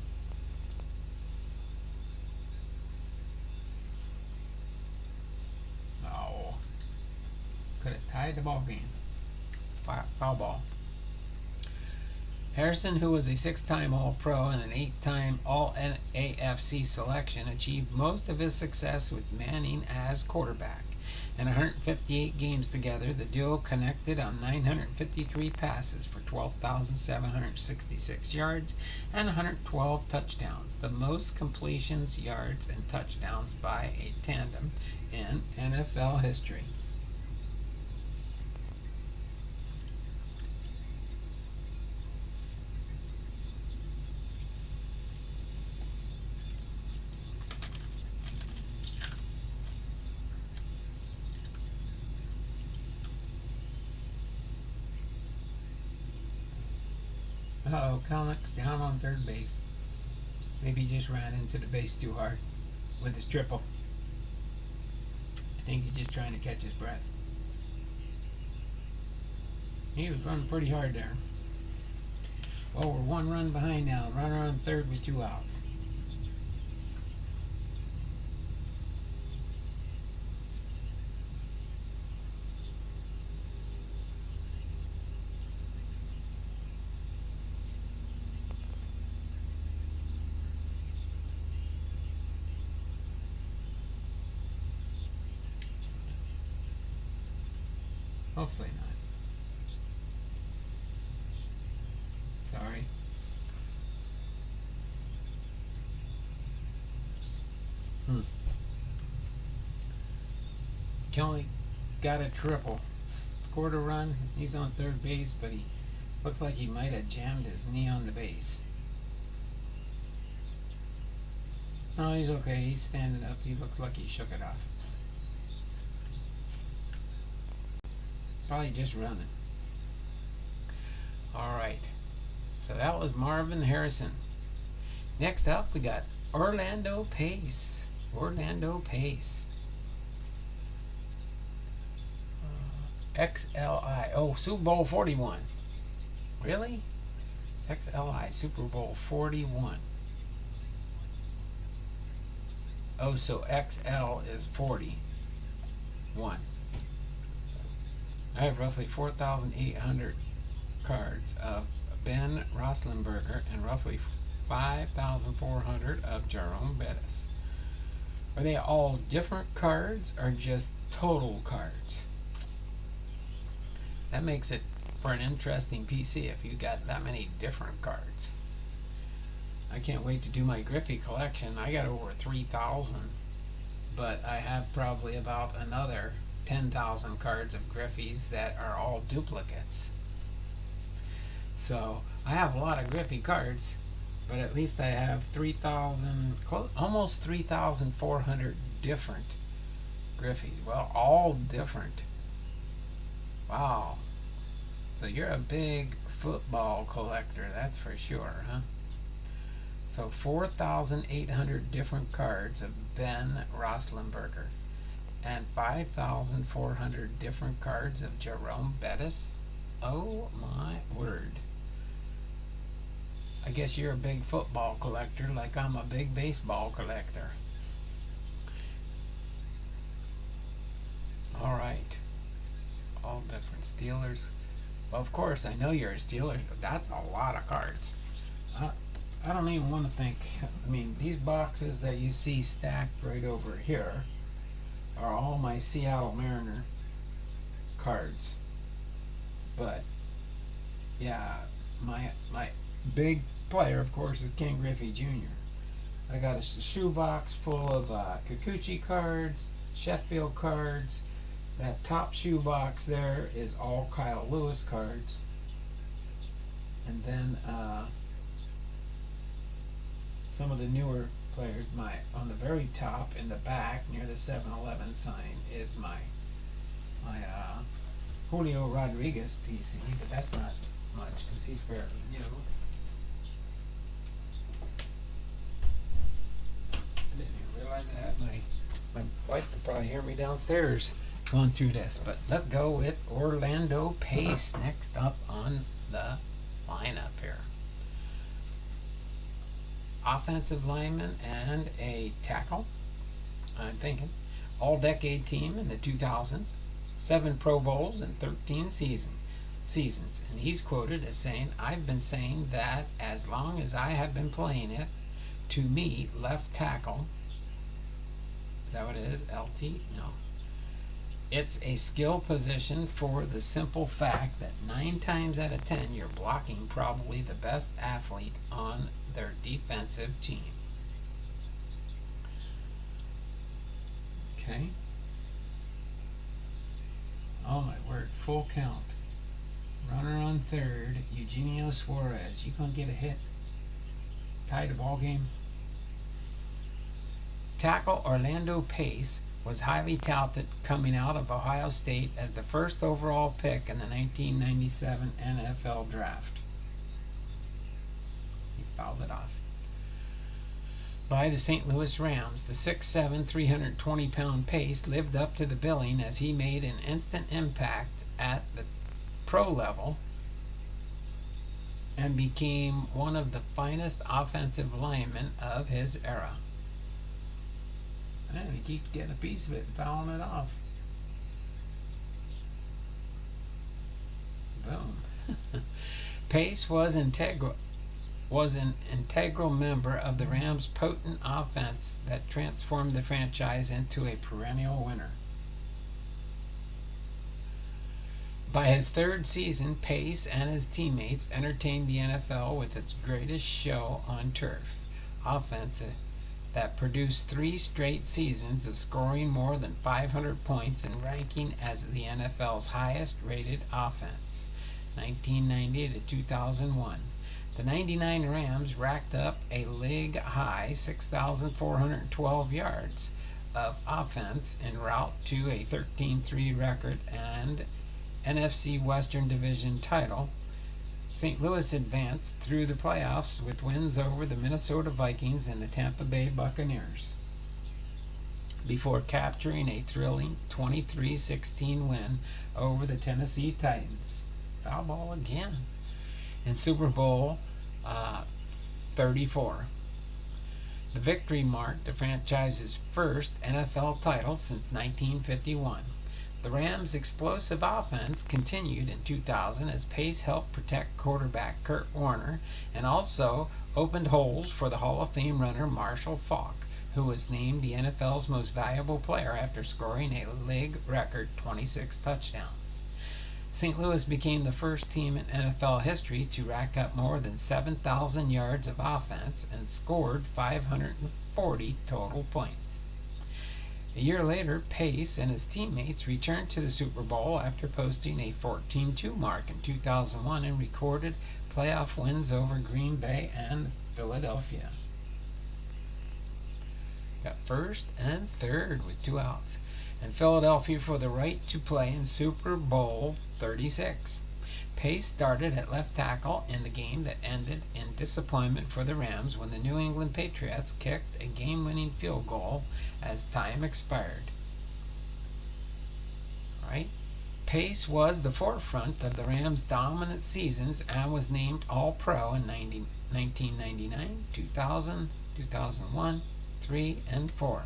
could have tied the ball game. Foul ball. Harrison, who was a 6-time All-Pro and an 8-time All-AFC selection, achieved most of his success with Manning as quarterback. In 158 games together, the duo connected on 953 passes for 12,766 yards and 112 touchdowns, the most completions, yards, and touchdowns by a tandem in NFL history. Uh-oh, Kelnick's down on third base. Maybe he just ran into the base too hard with his triple. I think he's just trying to catch his breath. He was running pretty hard there. Well, we're one run behind now. Runner on third with 2 outs. Hopefully not. Sorry. Kelly got a triple. Scored a run. He's on third base, but he looks like he might have jammed his knee on the base. No, he's okay. He's standing up. He looks like he shook it off. Probably just running. Alright. So that was Marvin Harrison. Next up, we got Orlando Pace. Orlando Pace. XLI. Oh, Super Bowl 41. Really? XLI, Super Bowl 41. Oh, so XL is 41. I have roughly 4,800 cards of Ben Roethlisberger and roughly 5,400 of Jerome Bettis. Are they all different cards or just total cards? That makes it for an interesting PC if you got that many different cards. I can't wait to do my Griffey collection. I got over 3,000, but I have probably about another 10,000 cards of Griffeys that are all duplicates. So I have a lot of Griffey cards, but at least I have 3,000, almost 3,400 different Griffey. Well, all different. Wow. So you're a big football collector, that's for sure, huh? So 4,800 different cards of Ben Roethlisberger and 5,400 different cards of Jerome Bettis. Oh my word. I guess you're a big football collector like I'm a big baseball collector. Alright. All different Steelers. Well, of course, I know you're a Steelers. That's a lot of cards. I don't even want to think. I mean, these boxes that you see stacked right over here are all my Seattle Mariner cards. But yeah, my big player, of course, is Ken Griffey Jr. I got a shoebox full of Kikuchi cards, Sheffield cards. That top shoebox there is all Kyle Lewis cards. And then some of the newer players. On the very top in the back near the 7-Eleven sign is my Julio Rodriguez PC, but that's not much because he's fairly new. I didn't even realize I had my wife could probably hear me downstairs going through this, but let's go with Orlando Pace next up on the lineup here. Offensive lineman and a tackle, I'm thinking. All-decade team in the 2000s, 7 Pro Bowls and 13 seasons. And he's quoted as saying, "I've been saying that as long as I have been playing it, to me, left tackle," is that what it is? LT? No. It's a skill position for the simple fact that 9 times out of 10 you're blocking probably the best athlete on their defensive team. Okay. Oh my word, full count. Runner on third, Eugenio Suarez. You gonna get a hit? Tie the ball game. Tackle Orlando Pace was highly touted coming out of Ohio State as the first overall pick in the 1997 NFL Draft. He fouled it off. By the St. Louis Rams, the 6'7", 320-pound Pace lived up to the billing as he made an instant impact at the pro level and became one of the finest offensive linemen of his era. And he keeps getting a piece of it and fouling it off. Boom. Pace was an integral member of the Rams' potent offense that transformed the franchise into a perennial winner. By his third season, Pace and his teammates entertained the NFL with its greatest show on turf offense that produced 3 straight seasons of scoring more than 500 points and ranking as the NFL's highest rated offense, 1990 to 2001. The 99 Rams racked up a league-high 6,412 yards of offense en route to a 13-3 record and NFC Western Division title. St. Louis advanced through the playoffs with wins over the Minnesota Vikings and the Tampa Bay Buccaneers before capturing a thrilling 23-16 win over the Tennessee Titans. Foul ball again in Super Bowl 34. The victory marked the franchise's first NFL title since 1951. The Rams' explosive offense continued in 2000 as Pace helped protect quarterback Kurt Warner and also opened holes for the Hall of Fame runner Marshall Faulk, who was named the NFL's most valuable player after scoring a league record 26 touchdowns. St. Louis became the first team in NFL history to rack up more than 7,000 yards of offense and scored 540 total points. A year later, Pace and his teammates returned to the Super Bowl after posting a 14-2 mark in 2001 and recorded playoff wins over Green Bay and Philadelphia. Got first and third with 2 outs. And Philadelphia for the right to play in Super Bowl 36. Pace started at left tackle in the game that ended in disappointment for the Rams when the New England Patriots kicked a game-winning field goal as time expired. Right? Pace was the forefront of the Rams' dominant seasons and was named All-Pro in 1999, 2000, 2001, 3, and 4.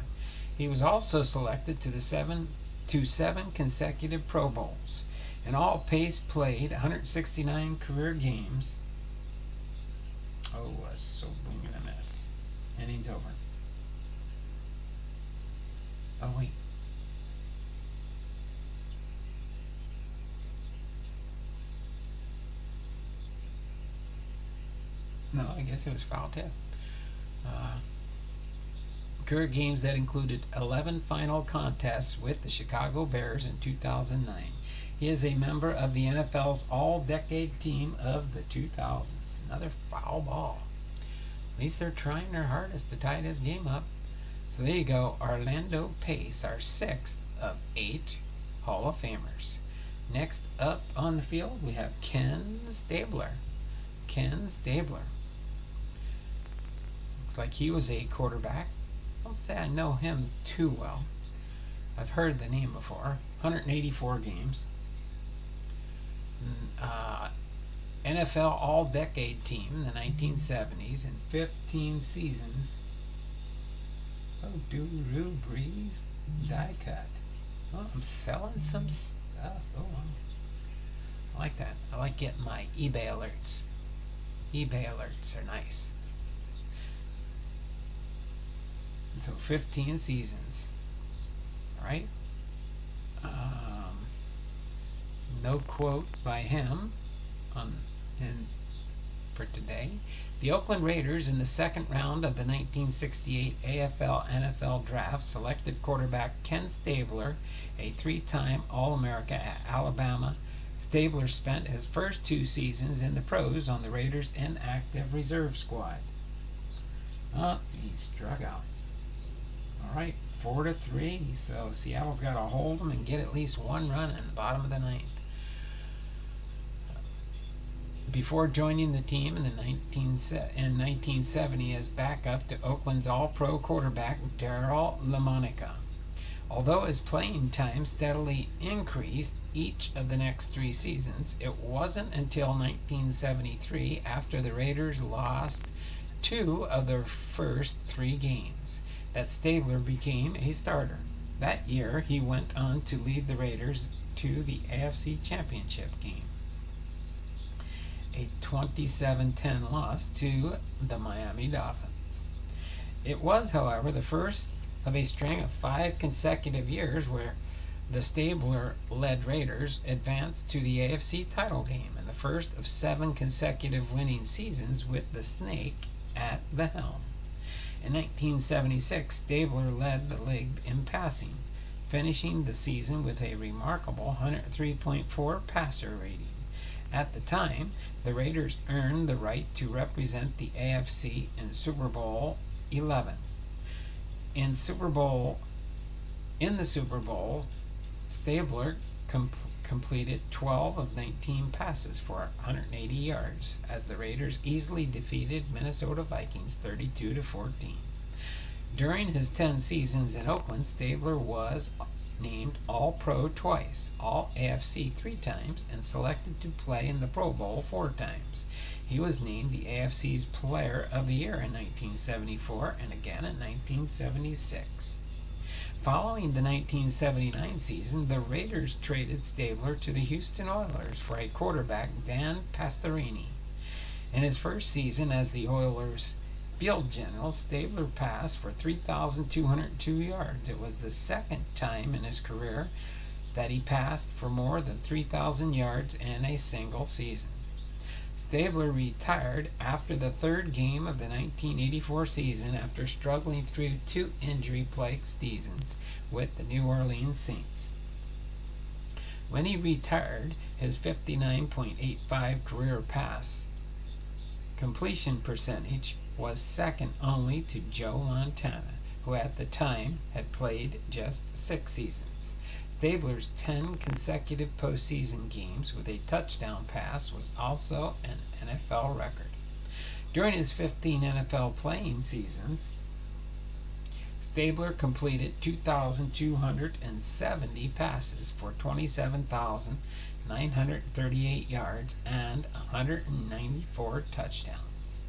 He was also selected to 7 consecutive Pro Bowls. In all, Pace played 169 career games. Oh, a so booming a mess. Innings over. Oh, wait. No, I guess it was foul tip. Career games that included 11 final contests with the Chicago Bears in 2009. He is a member of the NFL's all-decade team of the 2000s. Another foul ball. At least they're trying their hardest to tie this game up. So there you go. Orlando Pace, our 6th of 8 Hall of Famers. Next up on the field, we have Ken Stabler. Ken Stabler. Looks like he was a quarterback. Don't say I know him too well. I've heard the name before. 184 games. NFL All-Decade Team in the 1970s and 15 seasons. Oh, Drew Brees die cut. Oh, I'm selling some stuff. Oh, I like that. I like getting my eBay alerts. eBay alerts are nice. So 15 seasons. All right. no quote by him on for today. The Oakland Raiders in the second round of the 1968 AFL-NFL draft selected quarterback Ken Stabler, a three-time All-America at Alabama. Stabler spent his first 2 seasons in the pros on the Raiders' inactive reserve squad. He struck out. All right, 4-3. So Seattle's got to hold them and get at least 1 run in the bottom of the 9th. Before joining the team in 1970 as backup to Oakland's All-Pro quarterback Darryl LaMonica. Although his playing time steadily increased each of the next 3 seasons, it wasn't until 1973, after the Raiders lost 2 of their first 3 games, that Stabler became a starter. That year, he went on to lead the Raiders to the AFC Championship game, a 27-10 loss to the Miami Dolphins. It was, however, the first of a string of 5 consecutive years where the Stabler-led Raiders advanced to the AFC title game, and the first of 7 consecutive winning seasons with the Snake at the helm. In 1976, Stabler led the league in passing, finishing the season with a remarkable 103.4 passer rating. At the time, the Raiders earned the right to represent the AFC in Super Bowl XI. In the Super Bowl, Stabler completed 12 of 19 passes for 180 yards as the Raiders easily defeated Minnesota Vikings 32-14. During his 10 seasons in Oakland, Stabler was named All-Pro twice, All-AFC 3 times, and selected to play in the Pro Bowl 4 times. He was named the AFC's Player of the Year in 1974 and again in 1976. Following the 1979 season, the Raiders traded Stabler to the Houston Oilers for a quarterback, Dan Pastorini. In his first season as the Oilers' field general, Stabler passed for 3,202 yards. It was the second time in his career that he passed for more than 3,000 yards in a single season. Stabler retired after the 3rd game of the 1984 season after struggling through 2 injury-plagued seasons with the New Orleans Saints. When he retired, his 59.85 career pass completion percentage was second only to Joe Montana, who at the time had played just 6 seasons. Stabler's 10 consecutive postseason games with a touchdown pass was also an NFL record. During his 15 NFL playing seasons, Stabler completed 2,270 passes for 27,938 yards and 194 touchdowns.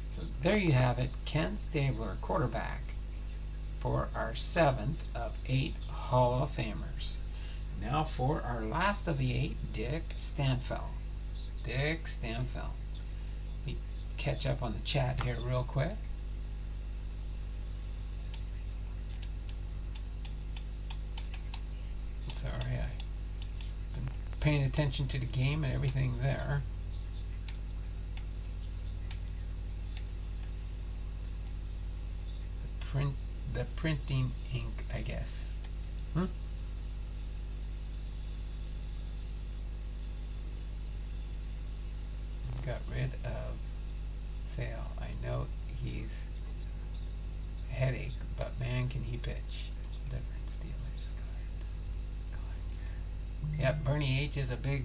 So there you have it, Ken Stabler, quarterback, for our 7th of 8 Hall of Famers. Now for our last of the 8, Dick Stanfel. Dick Stanfel. Let me catch up on the chat here real quick. Sorry, I've been paying attention to the game and everything there. The printing ink, I guess. Got rid of Sale. I know he's a headache, but man, can he pitch. Different Steelers cards. Yep, Bernie H is a big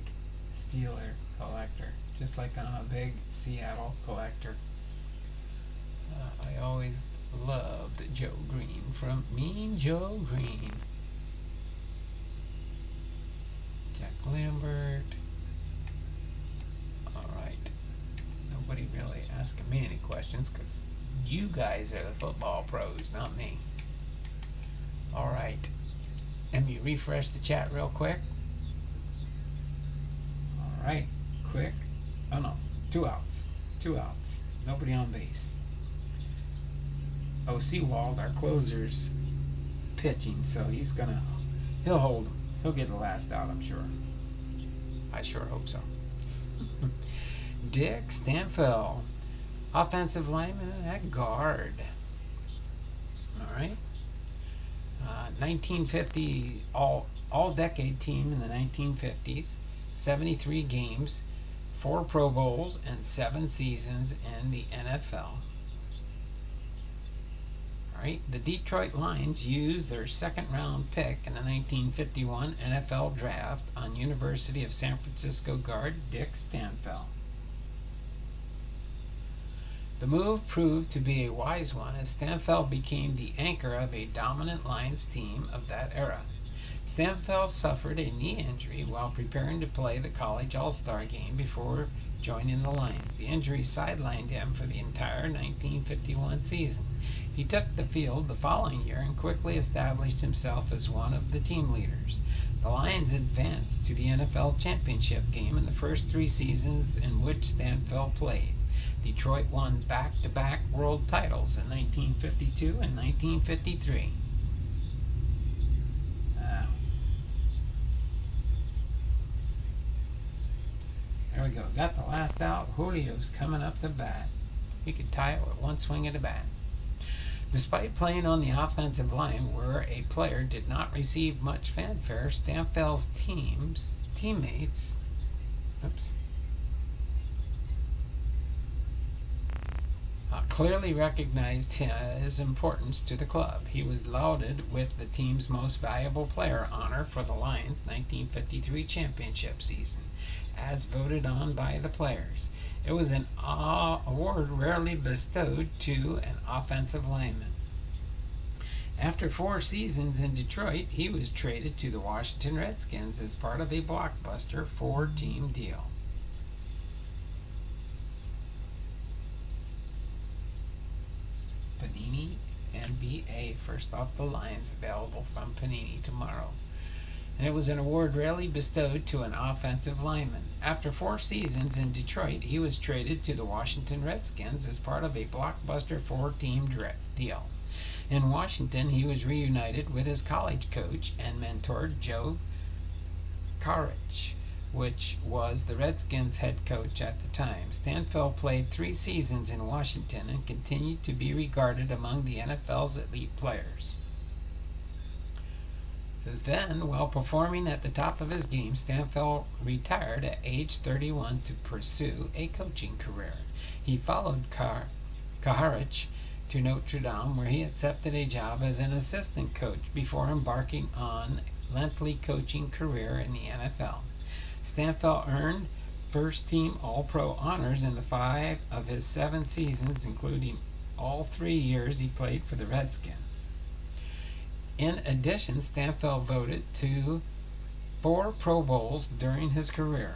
Steeler collector, just like I'm a big Seattle collector. I always loved Joe Green from Mean Joe Green. Jack Lambert. Alright. Nobody really asking me any questions because you guys are the football pros, not me. Alright. Let me refresh the chat real quick. Alright. Quick. Oh no. 2 outs. 2 outs. Nobody on base. Seawald, our closer's pitching, so he'll hold him. He'll get the last out, I'm sure. I sure hope so. Dick Stanfill, offensive lineman at guard. All right. 1950 all decade team in the 1950s. 73 games, 4 Pro Bowls, and 7 seasons in the NFL. Right? The Detroit Lions used their second-round pick in the 1951 NFL Draft on University of San Francisco guard Dick Stanfill. The move proved to be a wise one as Stanfill became the anchor of a dominant Lions team of that era. Stanfill suffered a knee injury while preparing to play the college All-Star game before joining the Lions. The injury sidelined him for the entire 1951 season. He took the field the following year and quickly established himself as one of the team leaders. The Lions advanced to the NFL championship game in the first 3 seasons in which Stanfill played. Detroit won back-to-back world titles in 1952 and 1953. There we go. Got the last out. Julio's coming up to bat. He could tie it with one swing of the bat. Despite playing on the offensive line where a player did not receive much fanfare, Stanfill's teammates clearly recognized his importance to the club. He was lauded with the team's most valuable player honor for the Lions' 1953 championship season, as voted on by the players. It was an award rarely bestowed to an offensive lineman. After 4 seasons in Detroit, he was traded to the Washington Redskins as part of a blockbuster 4-team deal. Panini NBA, first off the Lions, available from Panini tomorrow. And it was an award rarely bestowed to an offensive lineman. After 4 seasons in Detroit, he was traded to the Washington Redskins as part of a blockbuster 4-team deal. In Washington, he was reunited with his college coach and mentor, Joe Karich, which was the Redskins head coach at the time. Stanfill played 3 seasons in Washington and continued to be regarded among the NFL's elite players. It says then, while performing at the top of his game, Stanfill retired at age 31 to pursue a coaching career. He followed Karich to Notre Dame, where he accepted a job as an assistant coach before embarking on a lengthy coaching career in the NFL. Stanfill earned first-team All-Pro honors in the 5 of his 7 seasons, including all 3 years he played for the Redskins. In addition, Stanfill voted to 4 Pro Bowls during his career.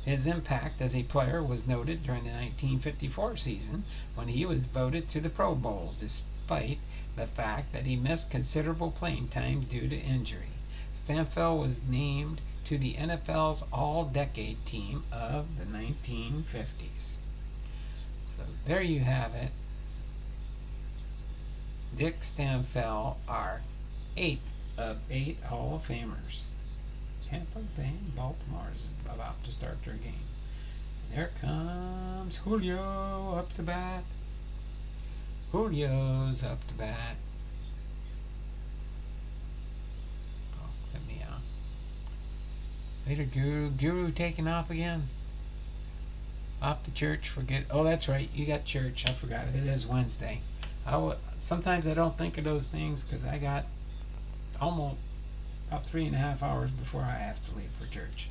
His impact as a player was noted during the 1954 season when he was voted to the Pro Bowl, despite the fact that he missed considerable playing time due to injury. Stanfill was named to the NFL's All-Decade Team of the 1950s. So there you have it. Dick Stanfill, our 8th of 8 Hall of Famers. Tampa Bay and Baltimore is about to start their game. And there comes Julio up to bat. Julio's up to bat. Oh, let me later, Guru taking off again. Off to church. Forget. Oh, that's right. You got church. I forgot it. It is Wednesday. Sometimes I don't think of those things because I got almost about 3.5 hours before I have to leave for church.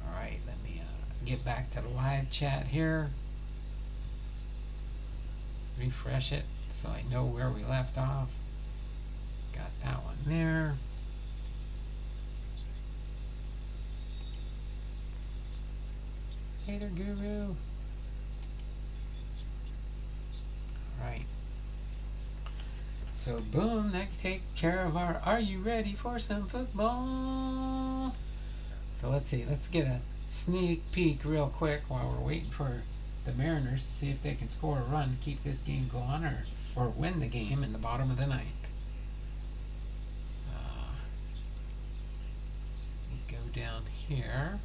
Alright, let me get back to the live chat here. Refresh it so I know where we left off. Got that one there. Hater Guru. Alright. So boom, that takes care of our Are You Ready for Some Football? So let's see, let's get a sneak peek real quick while we're waiting for the Mariners to see if they can score a run, keep this game going, or win the game in the bottom of the 9th. We go down down here.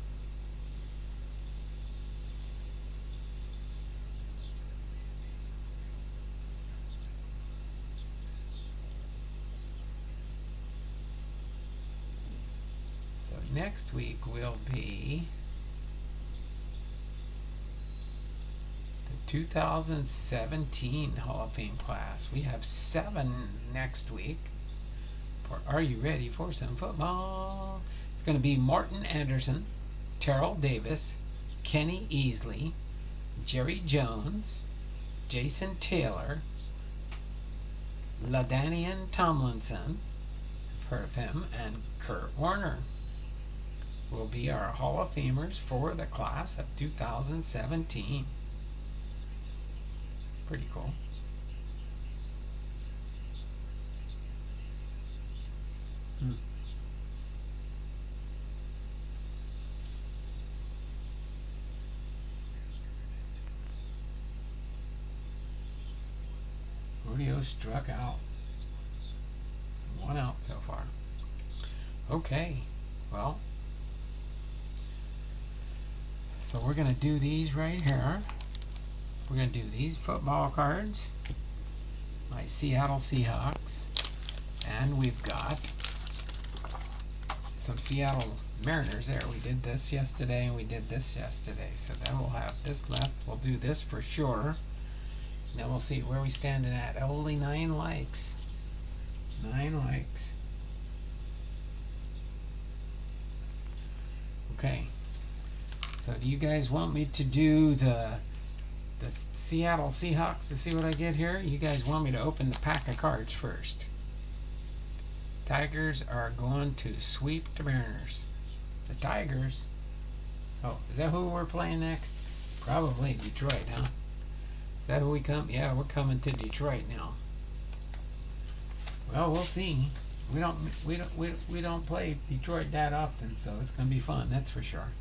So next week will be the 2017 Hall of Fame class. We have 7 next week. Are you ready for some football? It's going to be Morton Anderson, Terrell Davis, Kenny Easley, Jerry Jones, Jason Taylor, LaDainian Tomlinson, I've heard of him, and Kurt Warner will be our Hall of Famers for the class of 2017. Pretty cool. Rodeo struck out. 1 out so far. Okay, well, so we're going to do these right here. We're going to do these football cards, my Seattle Seahawks, and we've got some Seattle Mariners there. We did this yesterday and we did this yesterday, so then we'll have this left. We'll do this for sure. Then we'll see where we standing at. Only 9 likes. 9 likes. Okay. So do you guys want me to do the Seattle Seahawks to see what I get here? You guys want me to open the pack of cards first? Tigers are going to sweep the Mariners. The Tigers. Oh, is that who we're playing next? Probably Detroit, huh? Is that who we come? Yeah, we're coming to Detroit now. Well, we'll see. We don't play Detroit that often, so it's gonna be fun. That's for sure.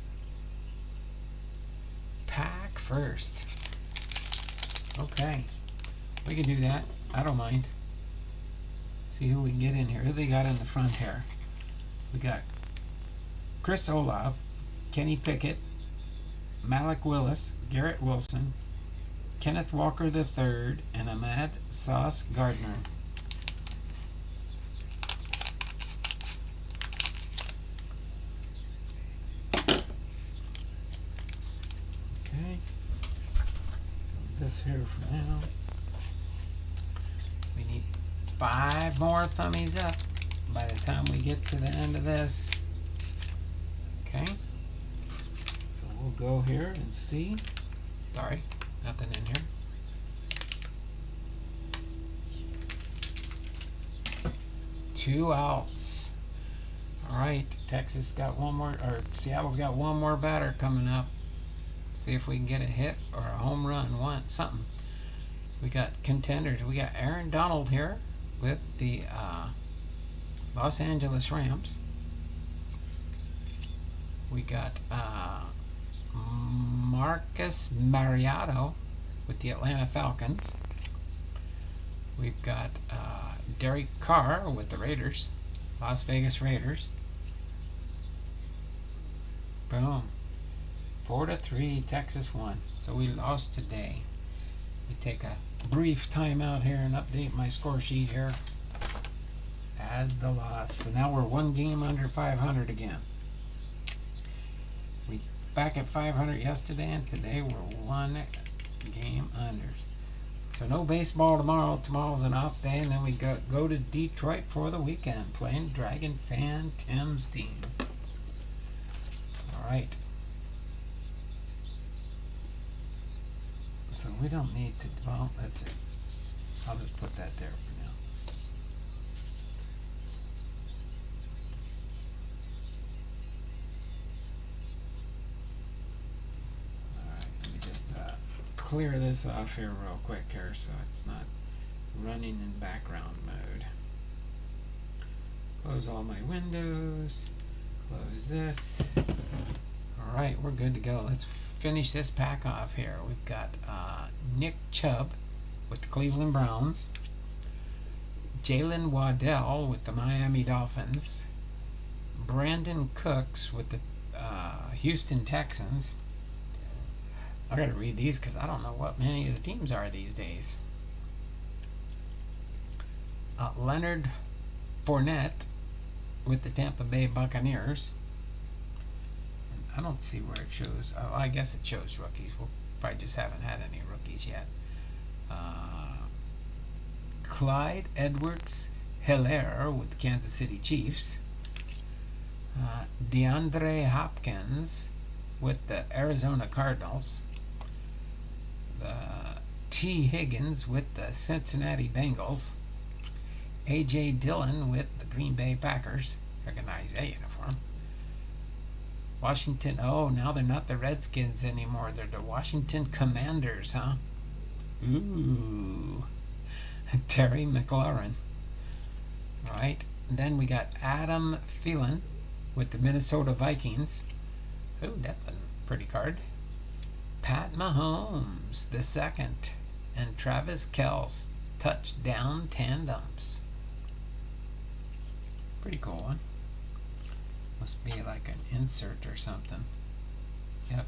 Pack first. Okay, we can do that. I don't mind. See who we can get in here. Who they got in the front here? We got Chris Olaf, Kenny Pickett, Malik Willis, Garrett Wilson, Kenneth Walker III, and Ahmad Sauce Gardner. Okay. This here for now. We need 5 more thummies up by the time we get to the end of this. Okay. So we'll go here and see. Sorry, nothing in here. Two outs. All right, Texas got one more, or Seattle's got one more batter coming up. See if we can get a hit or a home run, something. We got contenders. We got Aaron Donald here with the Los Angeles Rams. We got Marcus Mariotto with the Atlanta Falcons. We've got Derek Carr with the Raiders, Las Vegas Raiders. Boom. 4-3, Texas won. So we lost today. We take a brief time out here and update my score sheet here as the loss. So now we're 1 game under 500 again. We back at 500 yesterday, and today we're 1 game under. So no baseball tomorrow. Tomorrow's an off day, and then we go to Detroit for the weekend, playing Dragon Fan Tim's team. All right. So we don't need to, well, that's it. I'll just put that there for now. Alright, let me just clear this off here real quick here so it's not running in background mode. Close all my windows. Close this. Alright, we're good to go. Let's finish this pack off here. We've got Nick Chubb with the Cleveland Browns, Jalen Waddell with the Miami Dolphins, Brandon Cooks with the Houston Texans. I gotta read these because I don't know what many of the teams are these days. Leonard Fournette with the Tampa Bay Buccaneers. And I don't see where it shows. Oh, I guess it shows rookies. We'll probably just haven't had any rookies yet. Clyde Edwards-Helaire with the Kansas City Chiefs. DeAndre Hopkins with the Arizona Cardinals. T. Higgins with the Cincinnati Bengals. A.J. Dillon with the Green Bay Packers. Recognize that uniform. Washington, oh, now they're not the Redskins anymore. They're the Washington Commanders, huh? Ooh. Terry McLaurin. Right. And then we got Adam Thielen with the Minnesota Vikings. Ooh, that's a pretty card. Pat Mahomes, the second. And Travis Kelce, touchdown tandems. Pretty cool one. Must be like an insert or something. Yep.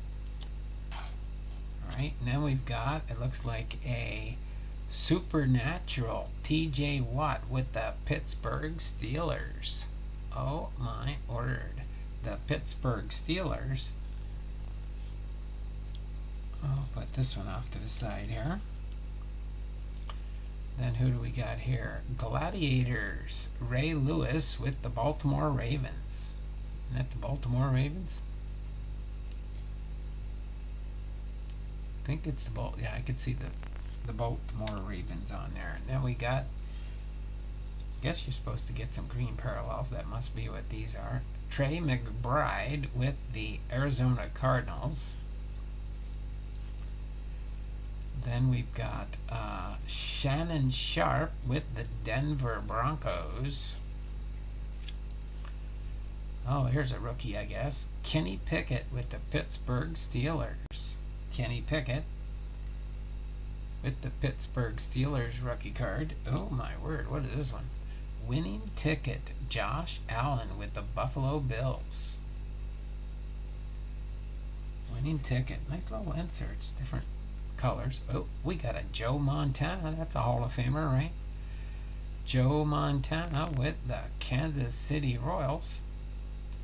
Alright, and then we've got, it looks like a supernatural TJ Watt with the Pittsburgh Steelers. Oh my word. The Pittsburgh Steelers. I'll put this one off to the side here. Then who do we got here? Gladiators. Ray Lewis with the Baltimore Ravens. Isn't that the Baltimore Ravens? I think it's the yeah, I could see the Baltimore Ravens on there. And then we got, I guess you're supposed to get some green parallels. That must be what these are. Trey McBride with the Arizona Cardinals. Then we've got Shannon Sharp with the Denver Broncos. Oh, here's a rookie, I guess. Kenny Pickett with the Pittsburgh Steelers. Kenny Pickett with the Pittsburgh Steelers rookie card. Oh my word, what is this one? Winning ticket, Josh Allen with the Buffalo Bills. Winning ticket. Nice little inserts, different colors. Oh, we got a Joe Montana. That's a Hall of Famer, right? Joe Montana with the Kansas City Royals.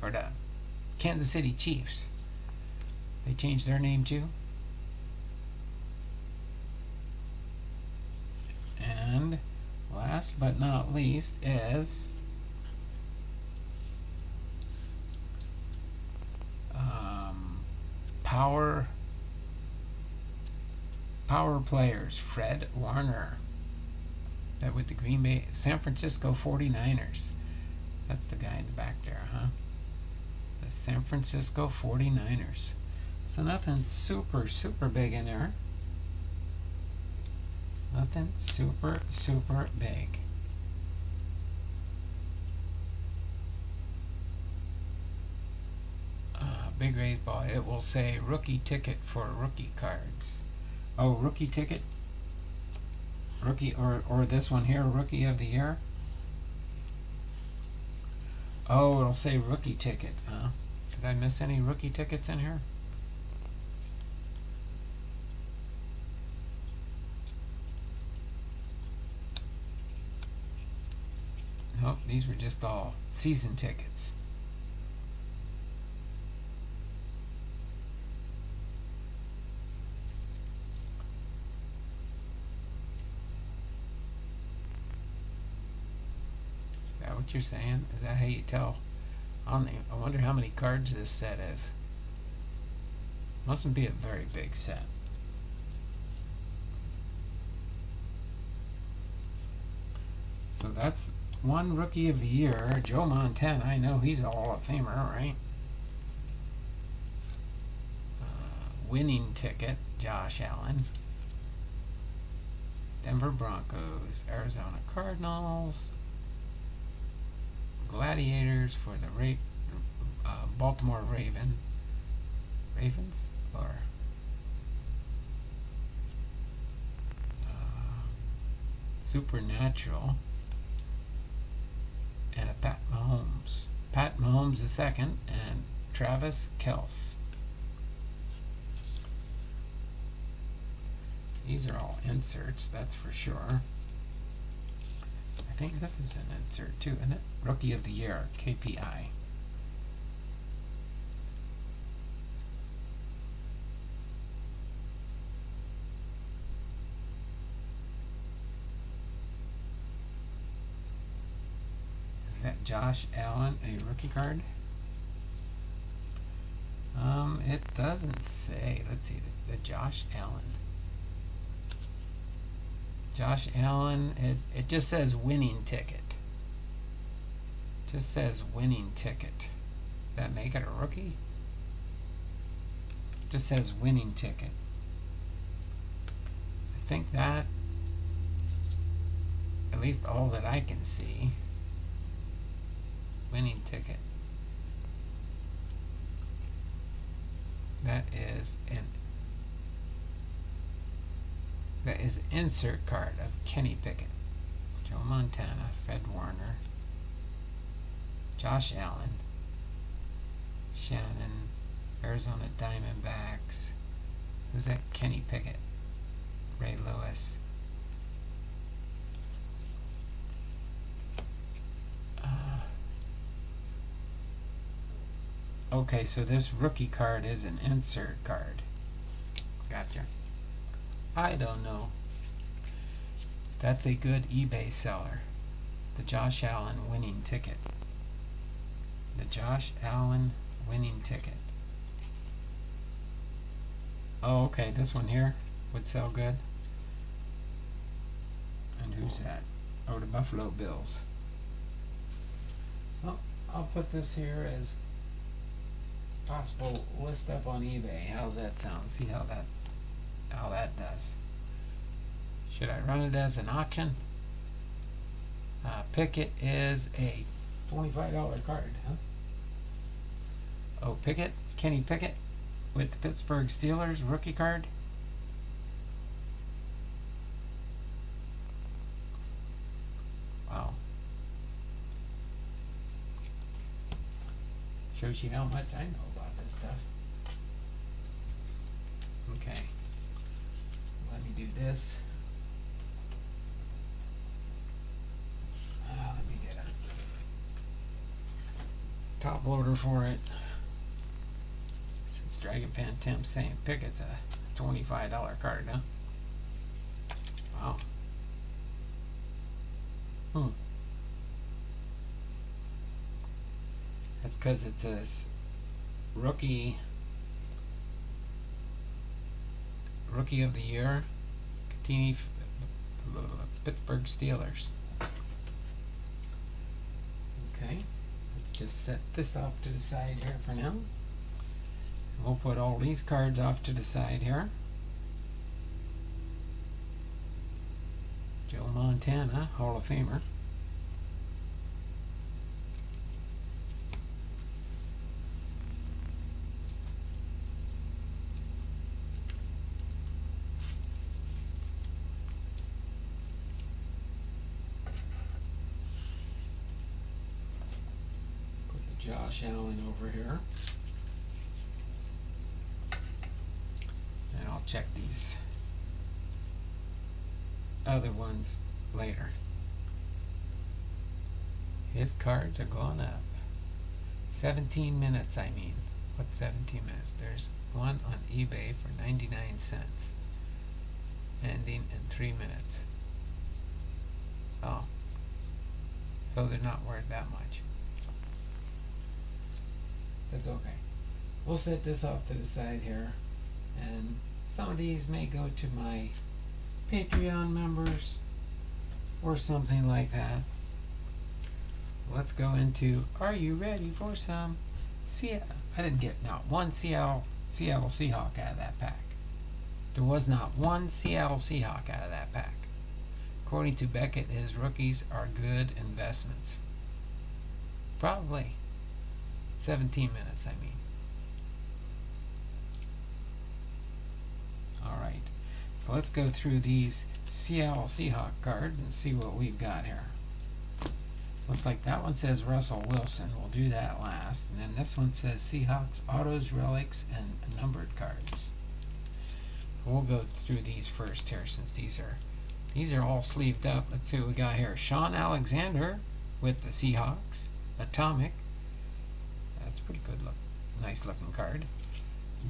Or the Kansas City Chiefs. They changed their name too. And last but not least is power players. Fred Warner. That with the Green Bay, San Francisco 49ers. That's the guy in the back there, huh? The San Francisco 49ers. So nothing super big in there. Nothing super big. Big raised ball. It will say rookie ticket for rookie cards. Oh, rookie ticket? Rookie, or this one here, rookie of the year? Oh, it'll say rookie ticket, huh? Did I miss any rookie tickets in here? Nope, these were just all season tickets. Is that what you're saying? Is that how you tell? I wonder how many cards this set is. Mustn't be a very big set. So that's one rookie of the year, Joe Montana. I know he's a Hall of Famer, right? Winning ticket, Josh Allen. Denver Broncos, Arizona Cardinals, Gladiators for the Baltimore Ravens, or Supernatural, and a Pat Mahomes the second, and Travis Kelce. These are all inserts, that's for sure. I think this is an insert too, isn't it? Rookie of the Year, KPI. Is that Josh Allen, a rookie card? It doesn't say. Let's see, the Josh Allen. Josh Allen, it just says winning ticket. Just says winning ticket. That make it a rookie? Just says winning ticket. I think that, at least all that I can see, winning ticket. That is an insert card of Kenny Pickett, Joe Montana, Fred Warner, Josh Allen, Shannon, Arizona Diamondbacks. Who's that? Kenny Pickett, Ray Lewis. Okay, so this rookie card is an insert card. Gotcha. I don't know. That's a good eBay seller. The Josh Allen winning ticket. The Josh Allen winning ticket. Oh, okay, this one here would sell good. And who's that? Oh, the Buffalo Bills. Well, I'll put this here as possible list up on eBay. How's that sound? See how that does. Should I run it as an auction? Pickett is a $25 card, huh? Oh, Pickett, Kenny Pickett with the Pittsburgh Steelers rookie card. Wow. Shows you how much I know about this stuff. Okay. Let me do this. Let me get a top loader for it. Since Dragon Fan Tim's saying Pickett's a $25 card, huh? Wow. That's because it says rookie of the year, Pittsburgh Steelers. Okay, let's just set this off to the side here for now. We'll put all these cards off to the side here. Joe Montana, Hall of Famer. Josh Allen over here. And I'll check these other ones later. His cards are going up. 17 minutes, I mean. What's 17 minutes? There's one on eBay for 99 cents. Ending in 3 minutes. Oh. So they're not worth that much. That's okay. We'll set this off to the side here, and some of these may go to my Patreon members or something like that. Let's go into, are you ready for some Seattle? I didn't get not one Seattle Seahawk out of that pack. There was not one Seattle Seahawk out of that pack. According to Beckett, his rookies are good investments. Probably. 17 minutes, I mean. Alright, so let's go through these Seattle Seahawk cards and see what we've got here. Looks like that one says Russell Wilson. We'll do that last. And then this one says Seahawks, Autos, Relics, and Numbered Cards. We'll go through these first here since these are all sleeved up. Let's see what we got here. Sean Alexander with the Seahawks. Atomic. That's pretty good look. Nice looking card.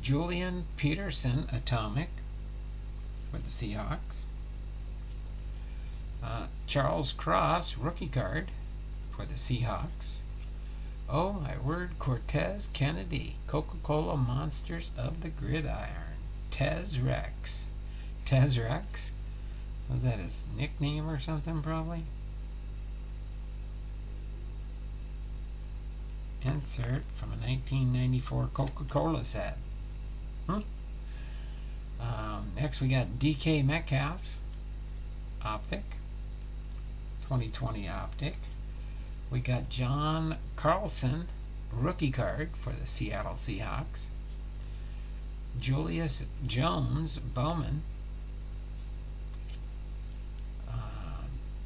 Julian Peterson Atomic for the Seahawks. Charles Cross rookie card for the Seahawks. Oh my word, Cortez Kennedy, Coca-Cola Monsters of the Gridiron. Tez Rex. Tez Rex? Was that his nickname or something probably? Insert from a 1994 Coca-Cola set. Next we got DK Metcalf Optic. 2020 Optic. We got John Carlson rookie card for the Seattle Seahawks. Julius Jones Bowman.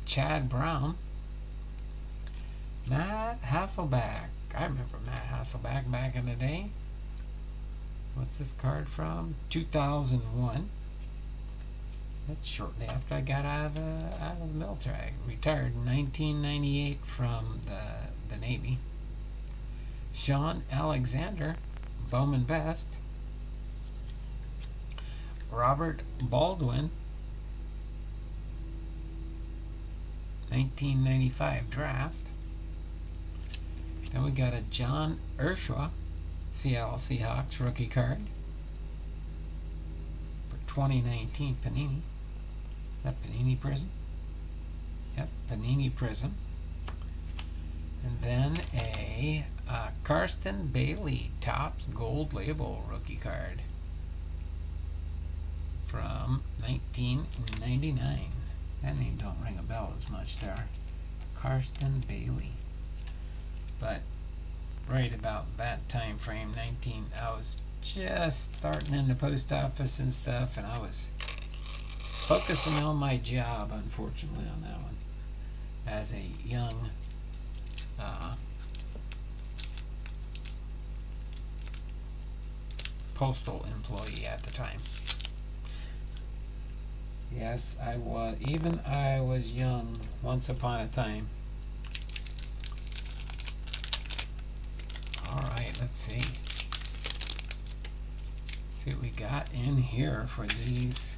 Chad Brown. Matt Hasselbeck. I remember Matt Hasselbeck back in the day. What's this card from? 2001. That's shortly after I got out of the military. I retired in 1998 from the Navy. Sean Alexander, Bowman Best. Robert Baldwin, 1995 draft. Then we got a John Urshua, Seattle Seahawks rookie card for 2019 Panini. That Panini Prism? Yep, Panini Prism. And then a Karsten Bailey Topps Gold Label rookie card from 1999. That name don't ring a bell as much there. Karsten Bailey. But right about that time frame, I was just starting in the post office and stuff, and I was focusing on my job, unfortunately, on that one, as a young postal employee at the time. Yes, I was. Even I was young once upon a time. Alright, let's see. See what we got in here for these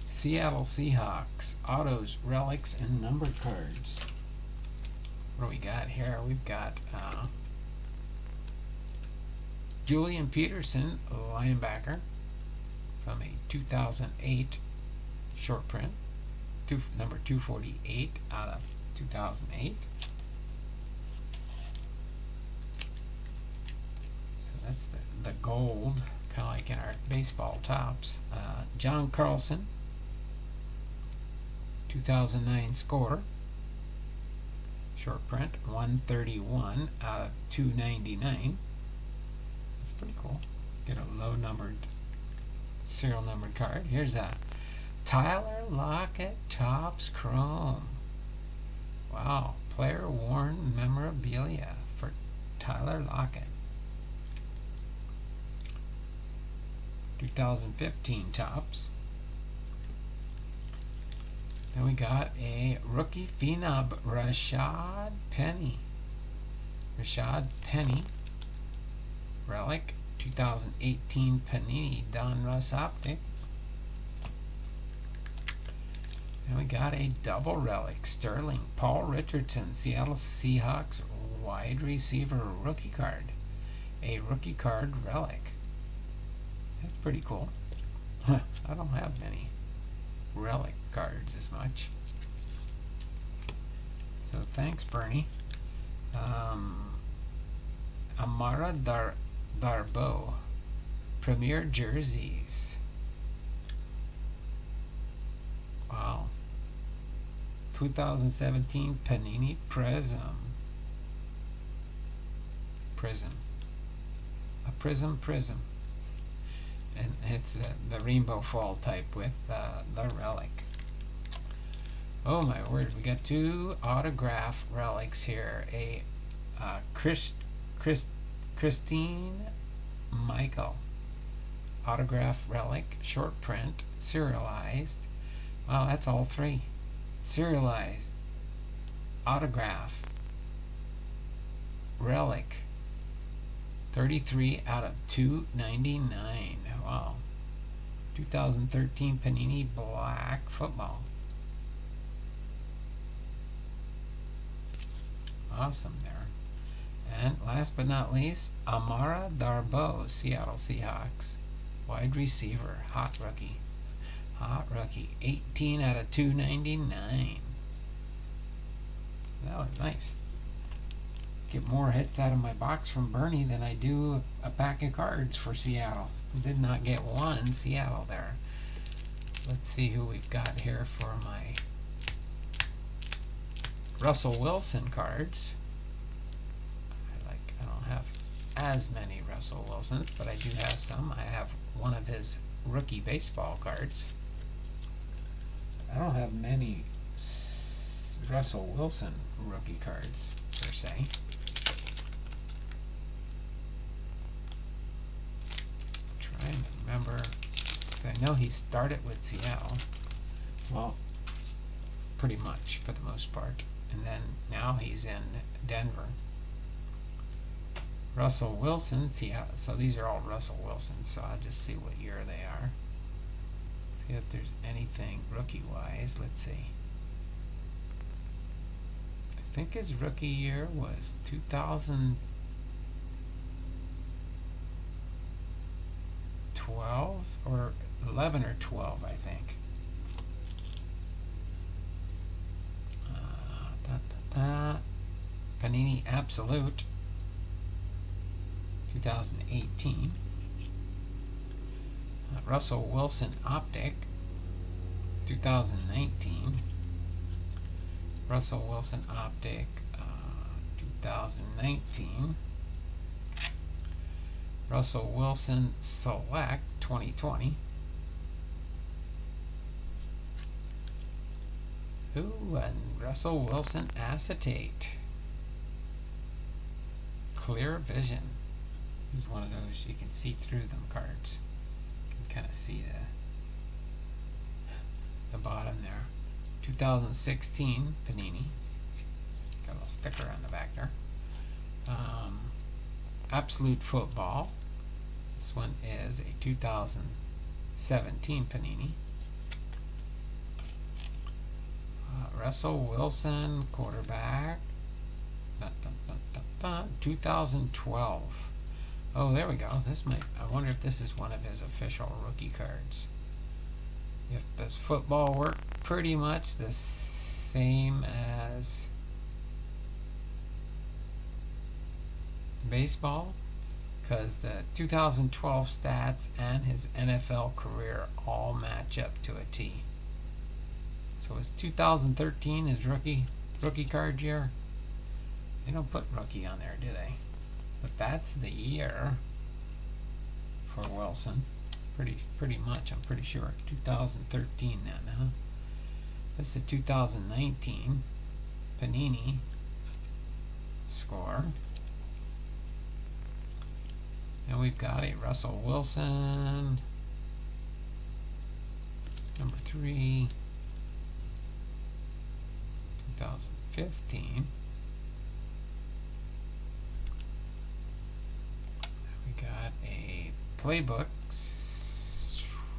Seattle Seahawks Autos, Relics, and Numbered Cards. What do we got here? We've got Julian Peterson, linebacker, from a 2008 short print, number 248 out of 2008. So that's the gold, kind of like in our baseball tops. John Carlson, 2009 score, short print, 131 out of 299. That's pretty cool. Get a low numbered, serial numbered card. Here's a Tyler Lockett Topps Chrome. Wow, player worn memorabilia for Tyler Lockett. 2015 Topps. Then we got a rookie phenom, Rashad Penny. Rashad Penny relic, 2018 Panini Donruss Optic. And we got a double relic, Sterling Paul Richardson, Seattle Seahawks wide receiver rookie card. A rookie card relic. That's pretty cool. I don't have many relic cards as much. So thanks, Bernie. Amara Darbo, Premier Jerseys. Wow. 2017 Panini Prism. A prism. And it's the rainbow fall type with the relic. Oh my word, we got two autograph relics here. A Christine Michael autograph relic, short print, serialized. Wow, that's all three. Serialized, autograph, relic. 33 out of 299. Wow. 2013 Panini Black Football. Awesome there. And last but not least, Amara Darboh, Seattle Seahawks. Wide receiver. Hot rookie. Hot rookie. 18 out of 299. That was nice. Get more hits out of my box from Bernie than I do a pack of cards for Seattle. Did not get one Seattle there. Let's see who we've got here for my Russell Wilson cards. I don't have as many Russell Wilsons, but I do have some. I have one of his rookie baseball cards. I don't have many Russell Wilson rookie cards per se. Trying to remember, because I know he started with Seattle. Well, pretty much for the most part. And then now he's in Denver. Russell Wilson, Seattle. So these are all Russell Wilsons, so I'll just see what year they are. See if there's anything rookie-wise. Let's see. I think his rookie year was 2012 or 11 or 12, I think. Panini Absolute 2018. Russell Wilson Optic 2019. Russell Wilson Optic 2019. Russell Wilson Select 2020. Ooh, and Russell Wilson Acetate. Clear Vision. This is one of those you can see through them cards. You can kind of see the bottom there. 2016 Panini. Got a little sticker on the back there. Absolute Football. This one is a 2017 Panini. Russell Wilson, quarterback. 2012. Oh, there we go. This might. I wonder if this is one of his official rookie cards. If does football work pretty much the same as baseball, because the 2012 stats and his NFL career all match up to a T. So is 2013 his rookie card year? They don't put rookie on there, do they? But that's the year for Wilson. Pretty much, I'm pretty sure. 2013 then, huh? This is 2019 Panini score. And we've got a Russell Wilson number 3, 2015. We got a playbook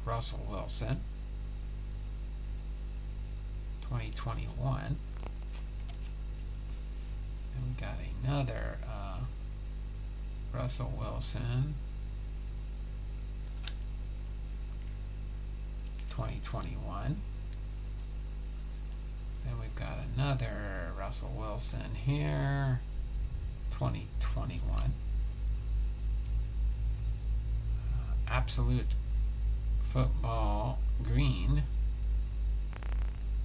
Russell Wilson 2021. And we got another Russell Wilson 2021. Then we've got another Russell Wilson here 2021. Absolute Football Green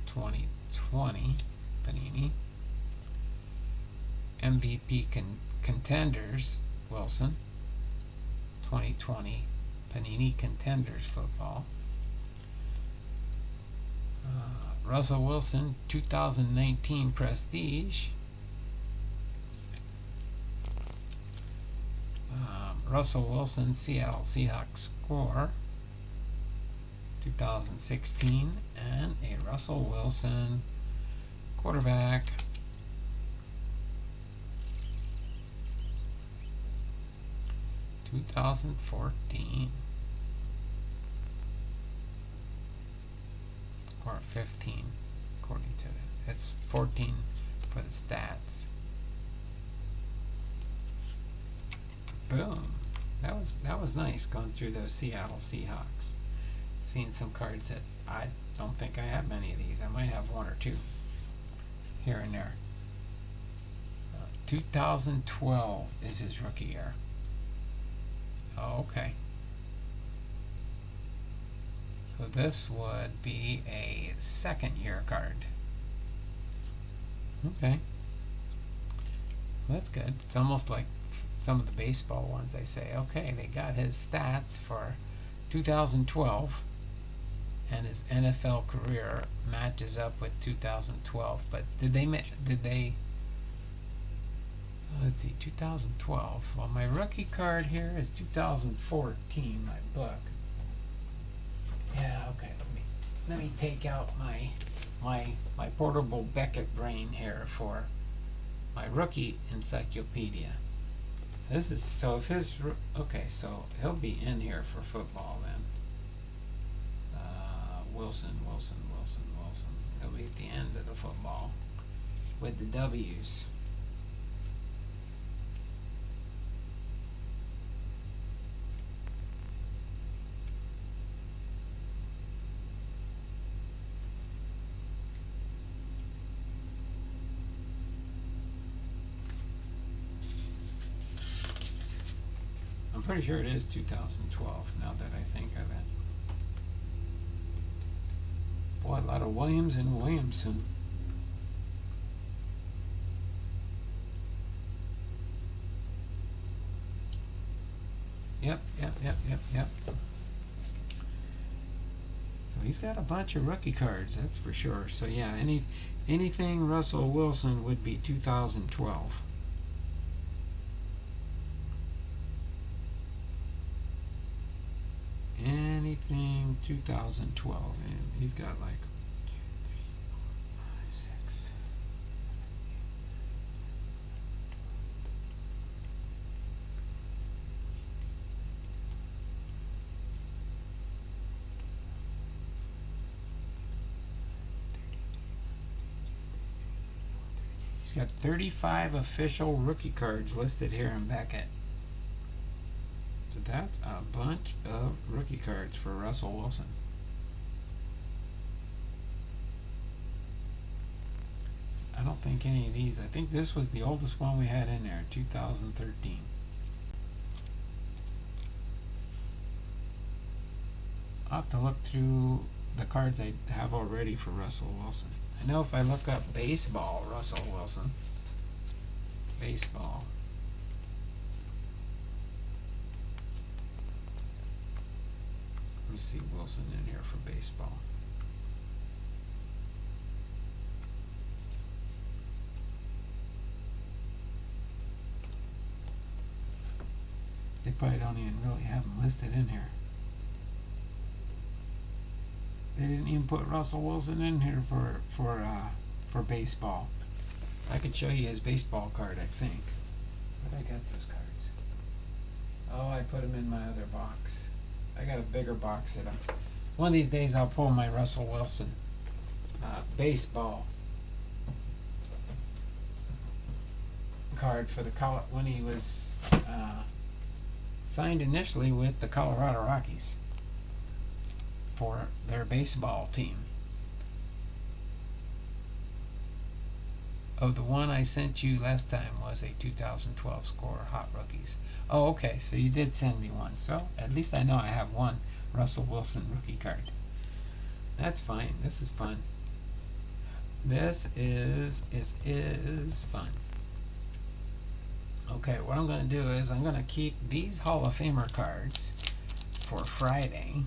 2020 Panini. MVP Contenders Wilson 2020 Panini Contenders Football. Russell Wilson 2019 Prestige. Russell Wilson Seattle Seahawks score 2016, and a Russell Wilson quarterback 2014 or 15 according to that. It's 14 for the stats. Boom. That was nice going through those Seattle Seahawks. Seeing some cards that I don't think I have many of these. I might have one or two here and there. 2012 is his rookie year. Oh, okay. So this would be a second year card. Okay. Well, that's good. It's almost like some of the baseball ones. I say, okay, they got his stats for 2012, and his NFL career matches up with 2012. But did they? Let's see, 2012. Well, my rookie card here is 2014. My book. Yeah. Okay. Let me take out my portable Beckett brain here for my rookie encyclopedia. This is, so if his, okay, so he'll be in here for football then. Wilson. He'll be at the end of the football with the W's. I'm pretty sure it is 2012 now that I think of it. Boy, a lot of Williams and Williamson. Yep. So he's got a bunch of rookie cards, that's for sure. So yeah, anything Russell Wilson would be 2012. Anything 2012, and he's got like 5, 6. He's got 35 official rookie cards listed here in Beckett. So that's a bunch of rookie cards for Russell Wilson. I don't think any of these, I think this was the oldest one we had in there, 2013. I'll have to look through the cards I have already for Russell Wilson. I know if I look up baseball, Russell Wilson, baseball. Let me see Wilson in here for baseball. They probably don't even really have him listed in here. They didn't even put Russell Wilson in here for baseball. I could show you his baseball card, I think. Where'd I get those cards? Oh, I put them in my other box. I got a bigger box of them. One of these days I'll pull my Russell Wilson baseball card for the when he was signed initially with the Colorado Rockies for their baseball team. Oh, the one I sent you last time was a 2012 score, Hot Rookies. Oh, okay, so you did send me one. So at least I know I have one Russell Wilson rookie card. That's fine. This is fun. This is fun. Okay, what I'm going to do is I'm going to keep these Hall of Famer cards for Friday.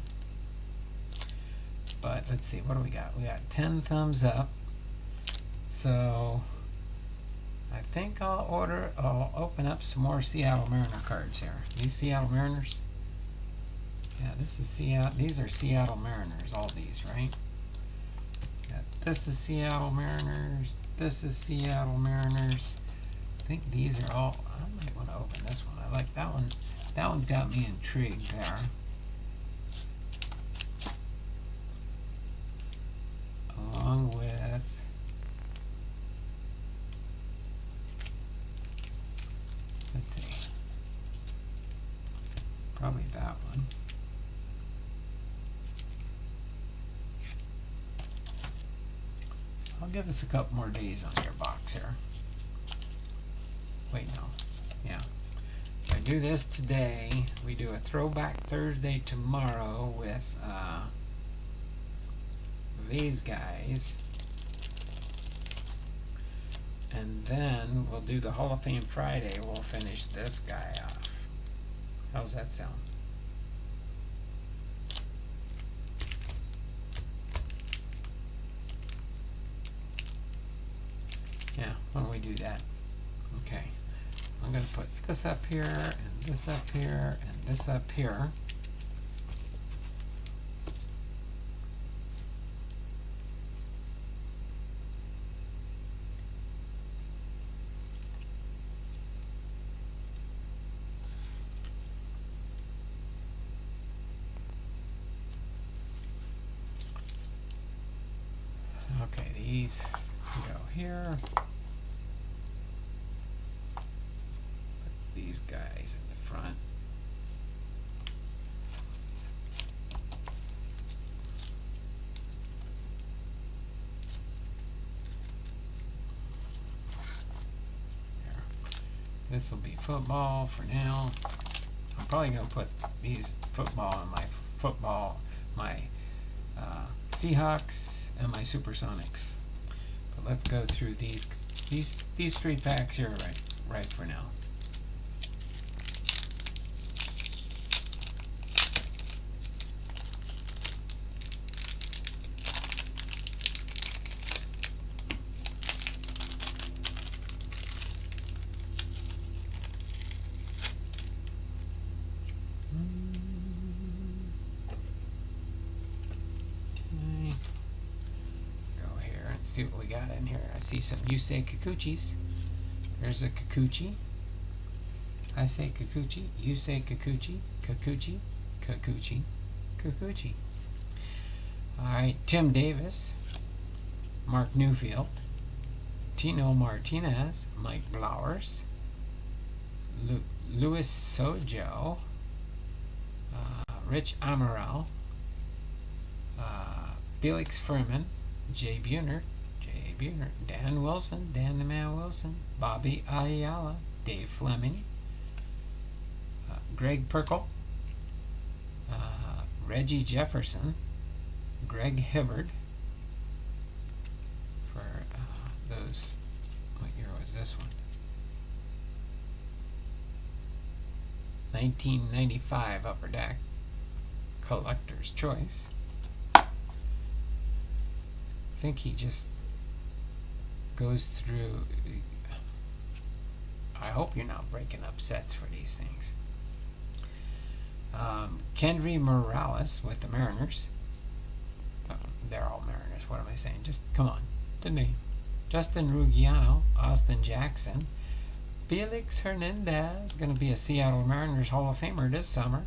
But let's see, what do we got? We got 10 thumbs up. So I think I'll open up some more Seattle Mariner cards here. These Seattle Mariners. Yeah, this is Seattle. These are Seattle Mariners. All these, right? Yeah, this is Seattle Mariners. This is Seattle Mariners. I think these are all. I might want to open this one. I like that one. That one's got me intrigued there. Along with let's see, probably that one. I'll give us a couple more days on your box here. Wait, no. Yeah. If I do this today, we do a Throwback Thursday tomorrow with these guys. And then we'll do the Hall of Fame Friday. We'll finish this guy off. How's that sound? Yeah, why don't we do that? Okay. I'm going to put this up here, and this up here, and this up here. Okay, these go here. Put these guys in the front. There. This will be football for now. I'm probably going to put these football in my Seahawks and my Supersonics. But let's go through these 3 packs here right for now. See what we got in here. I see some Yusei Kikuchis. There's a Kikuchi. I say Kikuchi. You say Kikuchi. Kikuchi. Kikuchi. Kikuchi. Alright, Tim Davis. Mark Newfield. Tino Martinez. Mike Blowers. Luis Sojo. Rich Amaral. Felix Furman. Jay Buhner, Dan Wilson, Dan the Man Wilson, Bobby Ayala, Dave Fleming, Greg Perkle, Reggie Jefferson, Greg Hibbard, for those, what year was this one? 1995 Upper Deck, Collector's Choice. I think he just goes through. I hope you're not breaking up sets for these things. Kendry Morales with the Mariners. They're all Mariners. What am I saying? Just come on. The name. Justin Ruggiano, Austin Jackson, Felix Hernandez, going to be a Seattle Mariners Hall of Famer this summer.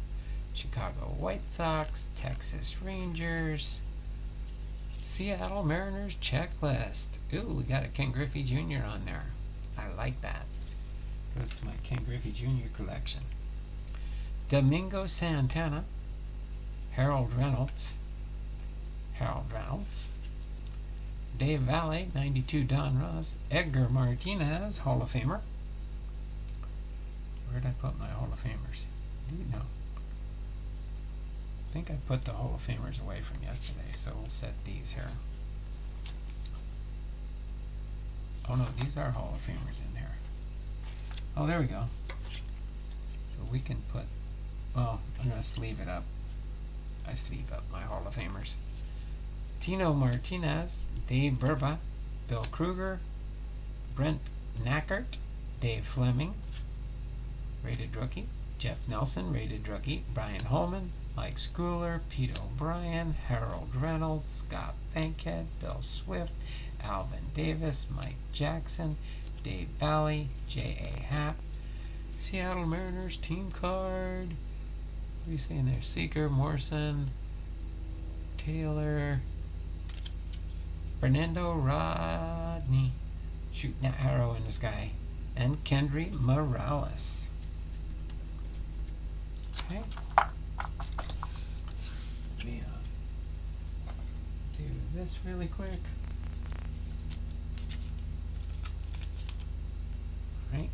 Chicago White Sox, Texas Rangers. Seattle Mariners checklist. Ooh, we got a Ken Griffey Jr. on there. I like that. Goes to my Ken Griffey Jr. collection. Domingo Santana. Harold Reynolds. Dave Valley, 92 Don Ross. Edgar Martinez, Hall of Famer. Where did I put my Hall of Famers? Do you know? I think I put the Hall of Famers away from yesterday, so we'll set these here. Oh no, these are Hall of Famers in here. Oh, there we go. So we can put, well, I'm going to sleeve it up. I sleeve up my Hall of Famers. Tino Martinez, Dave Burba, Bill Kruger, Brent Nackert, Dave Fleming, rated rookie, Jeff Nelson, rated rookie, Brian Holman, Mike Schooler, Pete O'Brien, Harold Reynolds, Scott Bankhead, Bill Swift, Alvin Davis, Mike Jackson, Dave Bally, J.A. Happ, Seattle Mariners team card. What are you saying there? Seeker, Morrison, Taylor, Fernando Rodney, shooting an arrow in the sky, and Kendry Morales. Okay. Let me do this really quick. Right.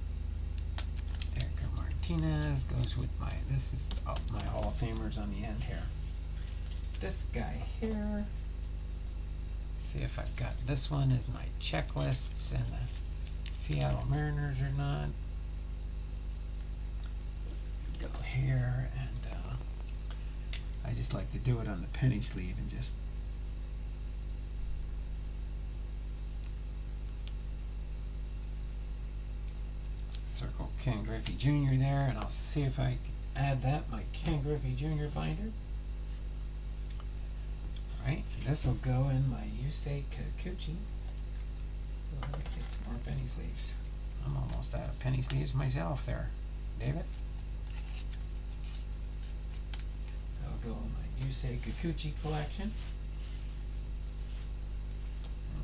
Edgar Martinez goes with my, this is my Hall of Famers on the end here. This guy here. See if I've got this one as my checklists and the Seattle Mariners or not. Go here, and I just like to do it on the penny sleeve and just circle Ken Griffey Jr. there, and I'll see if I can add that, my Ken Griffey Jr. binder. Alright, this will go in my Yusei Kikuchi. Let me get some more penny sleeves. I'm almost out of penny sleeves myself there, David. That'll go in my Yusei Kikuchi collection.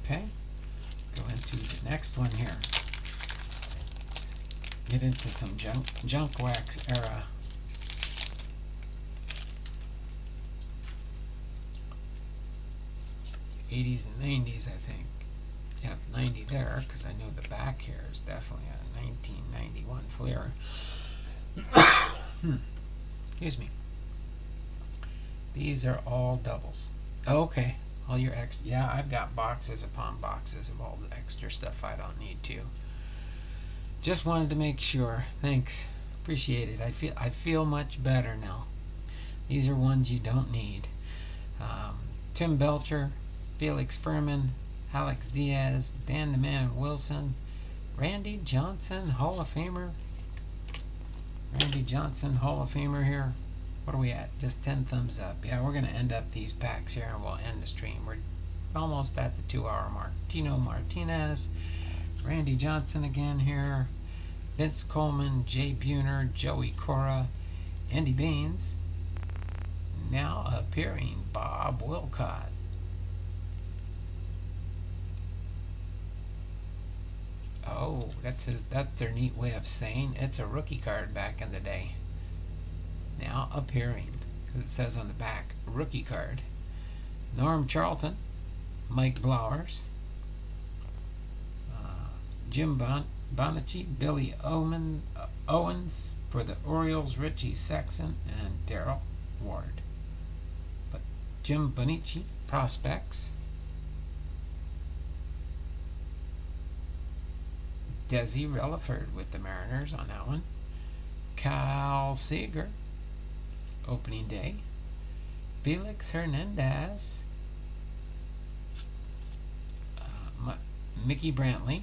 Okay, go into the next one here. Get into some junk wax era. '80s and '90s, I think. Yep, 90 there, because I know the back here is definitely a 1991 Fleer. Excuse me. These are all doubles. Oh, okay, all your extra. Yeah, I've got boxes upon boxes of all the extra stuff I don't need to. Just wanted to make sure. Thanks, appreciate it. I feel much better now. These are ones you don't need. Tim Belcher, Felix Furman, Alex Diaz, Dan the Man Wilson, Randy Johnson, Hall of Famer. Randy Johnson, Hall of Famer here. What are we at? Just 10 thumbs up. Yeah, we're going to end up these packs here and we'll end the stream. We're almost at the 2-hour mark. Tino Martinez, Randy Johnson again here, Vince Coleman, Jay Buhner, Joey Cora, Andy Baines, now appearing Bob Wilcott. Oh, that's their neat way of saying it's a rookie card back in the day. Now appearing, because it says on the back, rookie card. Norm Charlton, Mike Blowers, Jim Bonacci, Billy Owens for the Orioles, Richie Sexton, and Darrell Ward. But Jim Bonacci, prospects. Desi Relaford with the Mariners on that one. Kyle Seager, opening day. Felix Hernandez, Mickey Brantley,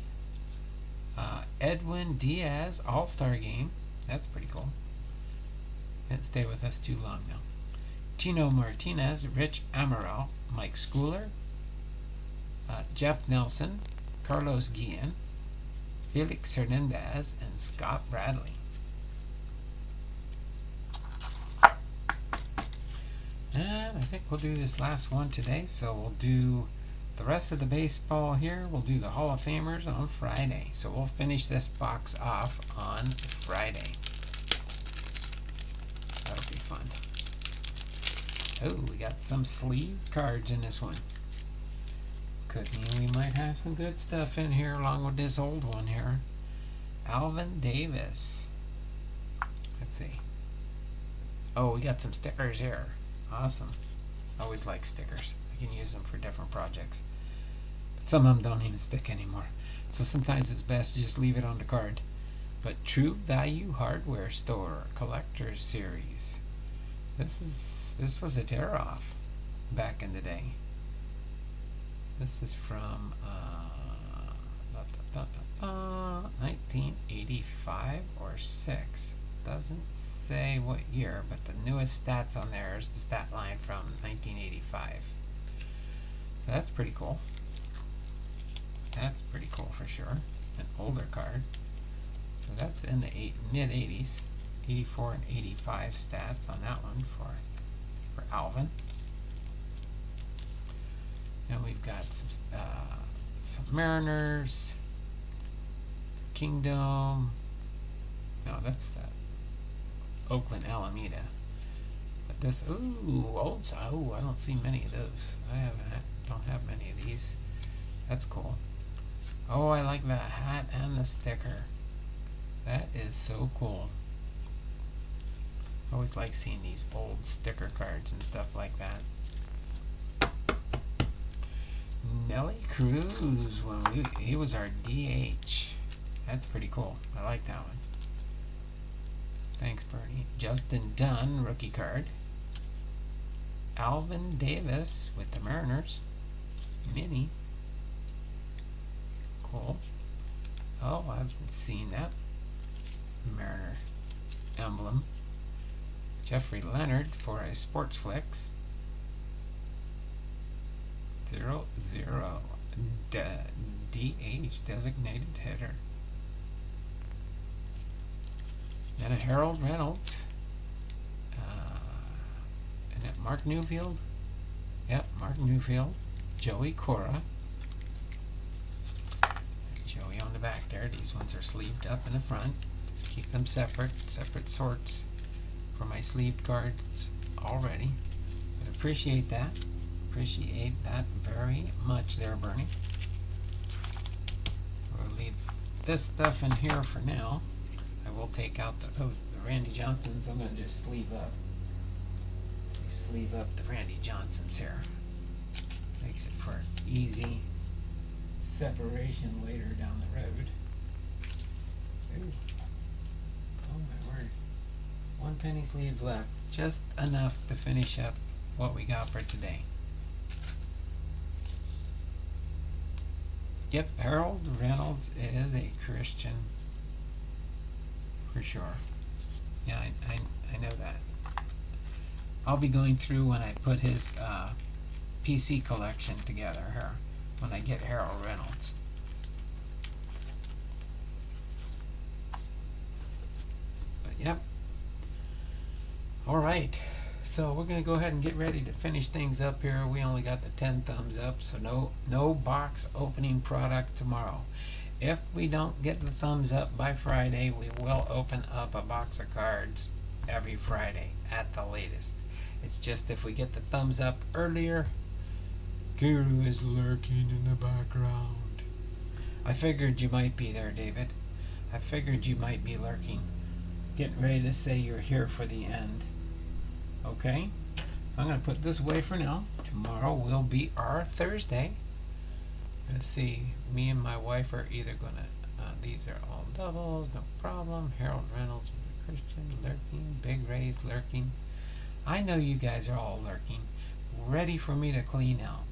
Edwin Diaz, All-Star Game. That's pretty cool. Can't stay with us too long now. Tino Martinez, Rich Amaral, Mike Schooler, Jeff Nelson, Carlos Guillen, Felix Hernandez, and Scott Bradley. And I think we'll do this last one today, so we'll do the rest of the baseball here. We'll do the Hall of Famers on Friday. So we'll finish this box off on Friday. That'll be fun. Oh, we got some sleeve cards in this one. Could mean we might have some good stuff in here along with this old one here. Alvin Davis. Let's see. Oh, we got some stickers here. Awesome. Always like stickers. I can use them for different projects. But some of them don't even stick anymore. So sometimes it's best to just leave it on the card. But True Value Hardware Store Collector's Series. This was a tear-off back in the day. This is from 1985 or 6. Doesn't say what year, but the newest stats on there is the stat line from 1985. So that's pretty cool. That's pretty cool for sure. An older card. So that's in the mid 80s. 84 and 85 stats on that one for Alvin. And we've got some Mariners, Kingdom. No, that's Oakland Alameda. But this, old. I don't see many of those. Don't have many of these. That's cool. Oh, I like the hat and the sticker. That is so cool. I always like seeing these old sticker cards and stuff like that. Nelly Cruz, well, he was our DH. That's pretty cool. I like that one. Thanks, Bernie. Justin Dunn, rookie card. Alvin Davis with the Mariners. Mini. Cool. Oh, I haven't seen that Mariner emblem. Jeffrey Leonard for a Sports Flicks. 0-0. DH, designated hitter. Then a Harold Reynolds. And that Mark Newfield. Yep, Mark Newfield. Joey Cora. Joey on the back there. These ones are sleeved up in the front. Keep them separate sorts for my sleeved cards already. But appreciate that. Appreciate that very much there, Bernie. So we'll leave this stuff in here for now. I will take out the Randy Johnsons. I'm going to just sleeve up. Sleeve up the Randy Johnsons here. Makes it for easy separation later down the road. Ooh. Oh my word. 1 penny sleeve left. Just enough to finish up what we got for today. Yep, Harold Reynolds is a Christian. For sure. Yeah, I know that. I'll be going through when I put his PC collection together here, when I get Harold Reynolds. But yep. Alright, so we're going to go ahead and get ready to finish things up here. We only got the 10 thumbs up, so no box opening product tomorrow. If we don't get the thumbs up by Friday, we will open up a box of cards every Friday at the latest. It's just if we get the thumbs up earlier, Guru is lurking in the background. I figured you might be there, David. I figured you might be lurking. Getting ready to say you're here for the end. Okay? I'm going to put this away for now. Tomorrow will be our Thursday. Let's see. Me and my wife are either going to... these are all doubles. No problem. Harold Reynolds, Christian, lurking. Big Ray's lurking. I know you guys are all lurking. Ready for me to clean out.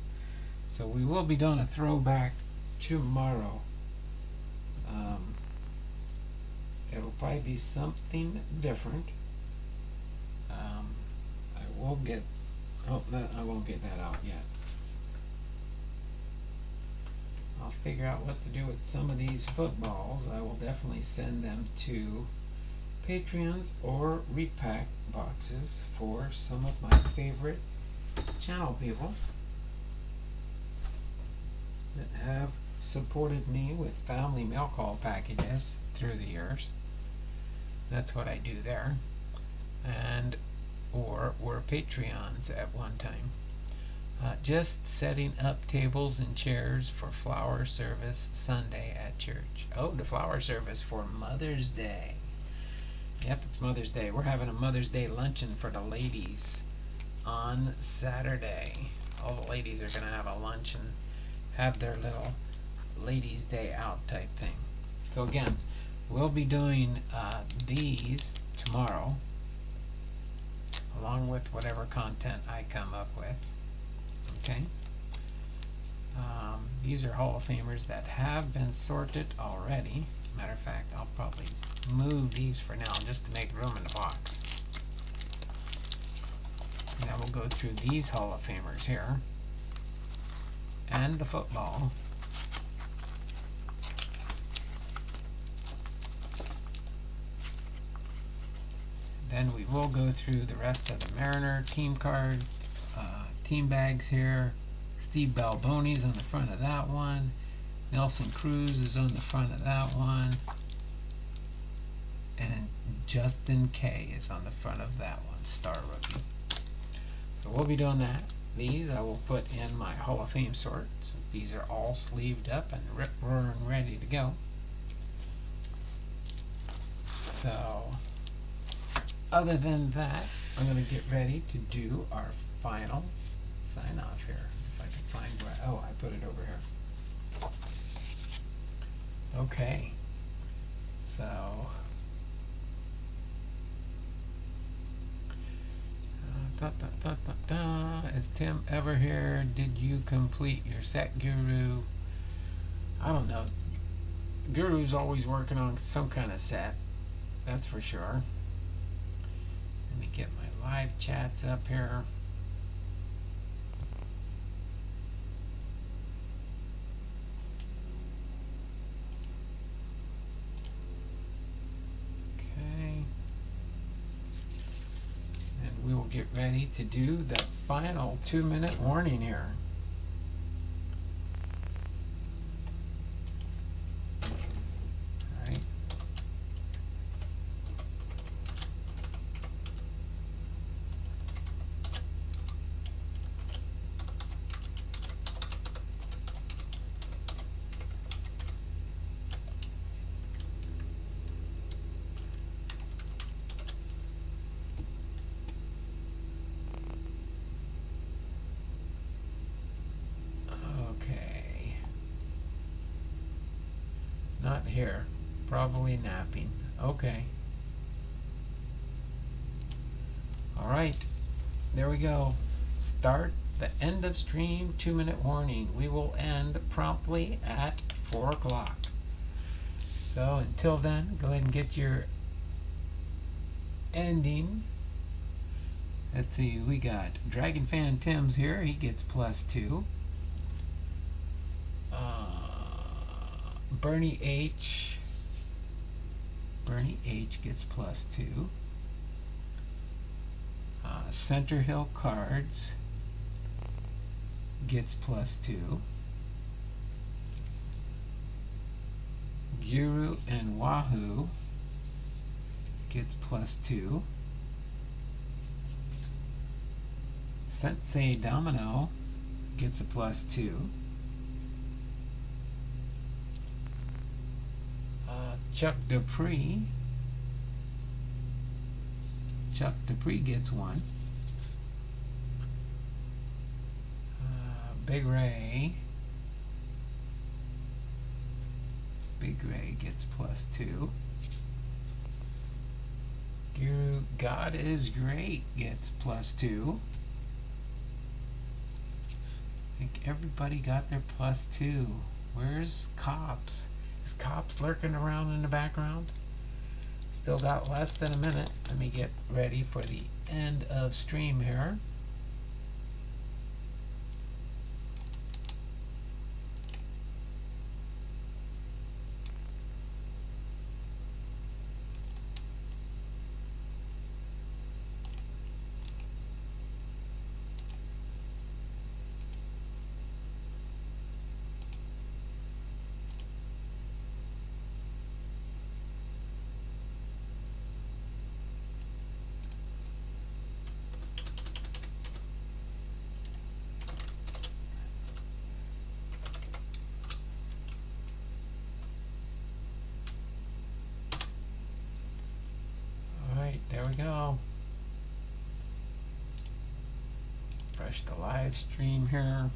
So we will be doing a throwback tomorrow. It'll probably be something different. I will get... Oh, I won't get that out yet. I'll figure out what to do with some of these footballs. I will definitely send them to Patreons or repack boxes for some of my favorite channel people that have supported me with family mail call packages through the years. That's what I do there. And or were Patreons at one time. Just setting up tables and chairs for flower service Sunday at church. Oh, the flower service for Mother's Day. Yep, it's Mother's Day. We're having a Mother's Day luncheon for the ladies on Saturday. All the ladies are going to have a lunch and have their little Ladies' Day out type thing. So again, we'll be doing these tomorrow, along with whatever content I come up with. Okay? These are Hall of Famers that have been sorted already. Matter of fact, I'll probably move these for now just to make room in the box. Now we'll go through these Hall of Famers here and the football. Then we will go through the rest of the Mariner team card, team bags here. Steve Balboni's on the front of that one. Nelson Cruz is on the front of that one. And Justin K is on the front of that one, star rookie. So we'll be doing that. These I will put in my Hall of Fame sort, since these are all sleeved up and rip-roaring ready to go. So, other than that, I'm going to get ready to do our final sign-off here. If I can find where, oh, I put it over here. Okay. So, is Tim ever here? Did you complete your set, Guru? I don't know. Guru's always working on some kind of set. That's for sure. Let me get my live chats up here. Okay. And we will get ready to do the final 2-minute warning here. Not here. Probably napping. Okay. Alright. There we go. Start the end of stream 2-minute warning. We will end promptly at 4 o'clock. So until then, go ahead and get your ending. Let's see, we got Dragon Fan Tim's here. He gets +2. Bernie H gets +2. Center Hill Cards gets +2. Guru and Wahoo gets +2. Sensei Domino gets a +2. Chuck Dupree gets 1. Big Ray gets +2. Guru God is Great gets +2. I think everybody got their +2. Where's Cops? Is Cops lurking around in the background? Still got less than a minute. Let me get ready for the end of stream here. There we go. Refresh the live stream here.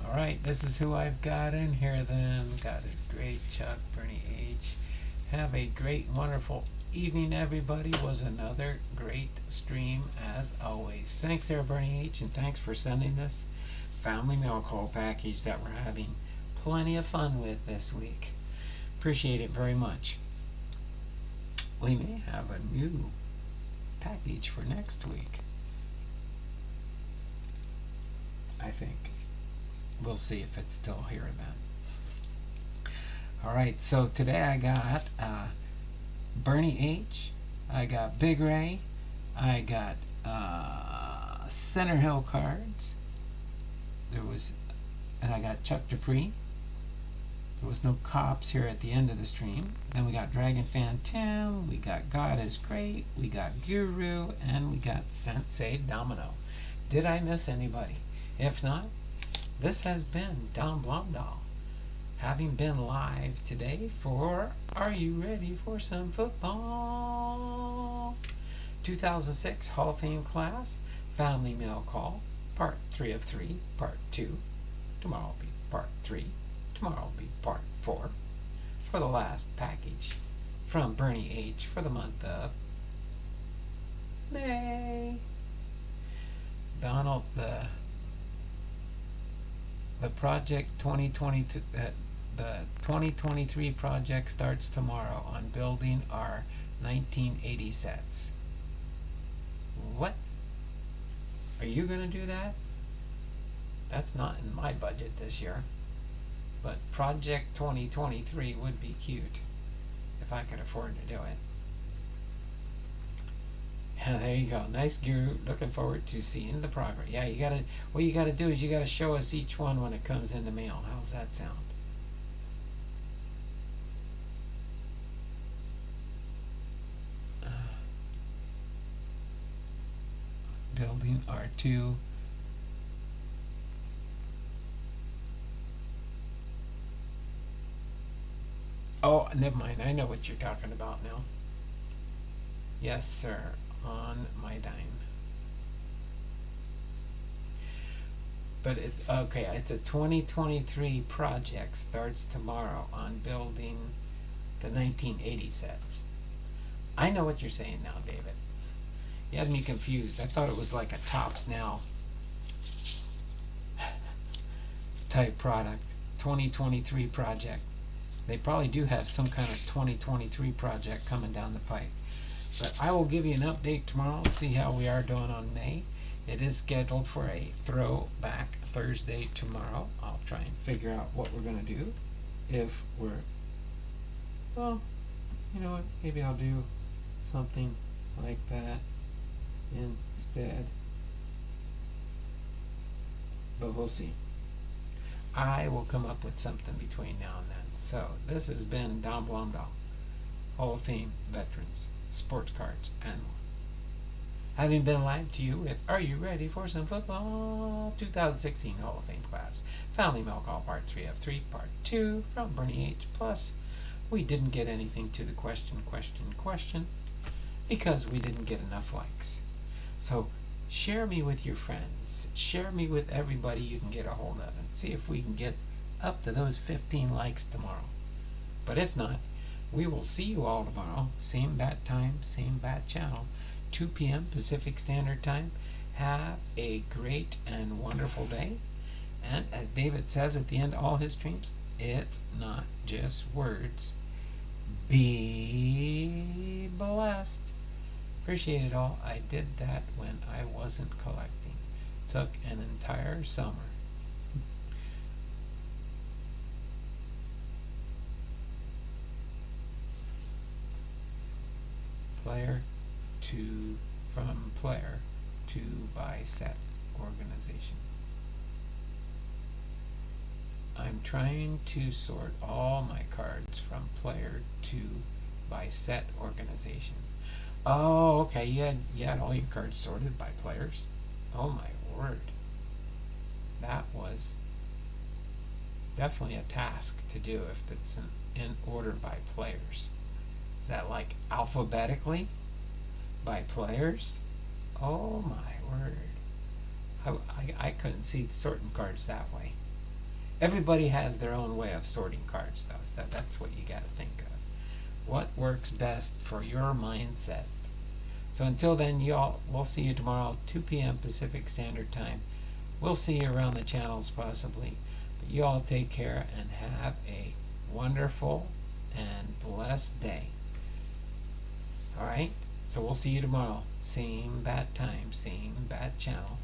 Alright, this is who I've got in here then. God is Great, Chuck, Bernie H. Have a great, wonderful evening, everybody. Was another great stream as always. Thanks there, Bernie H, and thanks for sending this family mail call package that we're having plenty of fun with this week. Appreciate it very much. We may have a new package for next week. I think. We'll see if it's still here then. Alright, so today I got Bernie H. I got Big Ray. I got Center Hill cards. And I got Chuck Dupree. There was no cops here at the end of the stream. Then we got Dragon Fan Tim, we got God is Great, we got Guru, and we got Sensei Domino. Did I miss anybody? If not, this has been Don Blomdahl, having been live today for Are You Ready for Some Football? 2006 Hall of Fame class, Family Mail Call, Part 3 of 3, Part 2. Tomorrow will be Part 3. Tomorrow will be Part 4 for the last package from Bernie H. for the month of May. Donald, the project 2020, the 2023 project starts tomorrow on building our 1980 sets. What? Are you gonna do that? That's not in my budget this year. But Project 2023 would be cute if I could afford to do it. Yeah, there you go. Nice, Guru. Looking forward to seeing the progress. Yeah, what you gotta do is you gotta show us each one when it comes in the mail. How's that sound? Building R2. Oh, never mind. I know what you're talking about now. Yes, sir. On my dime. But it's okay. It's a 2023 project. Starts tomorrow on building the 1980 sets. I know what you're saying now, David. You had me confused. I thought it was like a Tops Now type product. 2023 project. They probably do have some kind of 2023 project coming down the pipe. But I will give you an update tomorrow, see how we are doing on May. It is scheduled for a throwback Thursday tomorrow. I'll try and figure out what we're going to do. If we're, well, you know what, maybe I'll do something like that instead. But we'll see. I will come up with something between now and then. So, this has been Don Blomdahl, Hall of Fame Veterans, Sports Cards, and more. Having been live to you with Are You Ready for Some Football? 2016 Hall of Fame class. Family Mail Call Part 3 of 3, Part 2 from Bernie H. Plus, we didn't get anything to the question because we didn't get enough likes. So, share me with your friends. Share me with everybody you can get a hold of and see if we can get up to those 15 likes tomorrow. But if not, we will see you all tomorrow. Same bat time, same bat channel. 2 p.m. Pacific Standard Time. Have a great and wonderful day. And as David says at the end of all his streams, it's not just words. Be blessed. Appreciate it all. I did that when I wasn't collecting. Took an entire summer. From player to by set organization. I'm trying to sort all my cards from player to by set organization. Oh, okay. You had all your cards sorted by players. Oh my word. That was definitely a task to do if it's in order by players. Is that like alphabetically by players? Oh my word. I couldn't see sorting cards that way. Everybody has their own way of sorting cards though, so that's what you got to think of. What works best for your mindset? So until then, y'all, we'll see you tomorrow, 2 p.m. Pacific Standard Time. we'll see you around the channels possibly. But you all take care and have a wonderful and blessed day. Alright? So we'll see you tomorrow. Same bat time, same bat channel.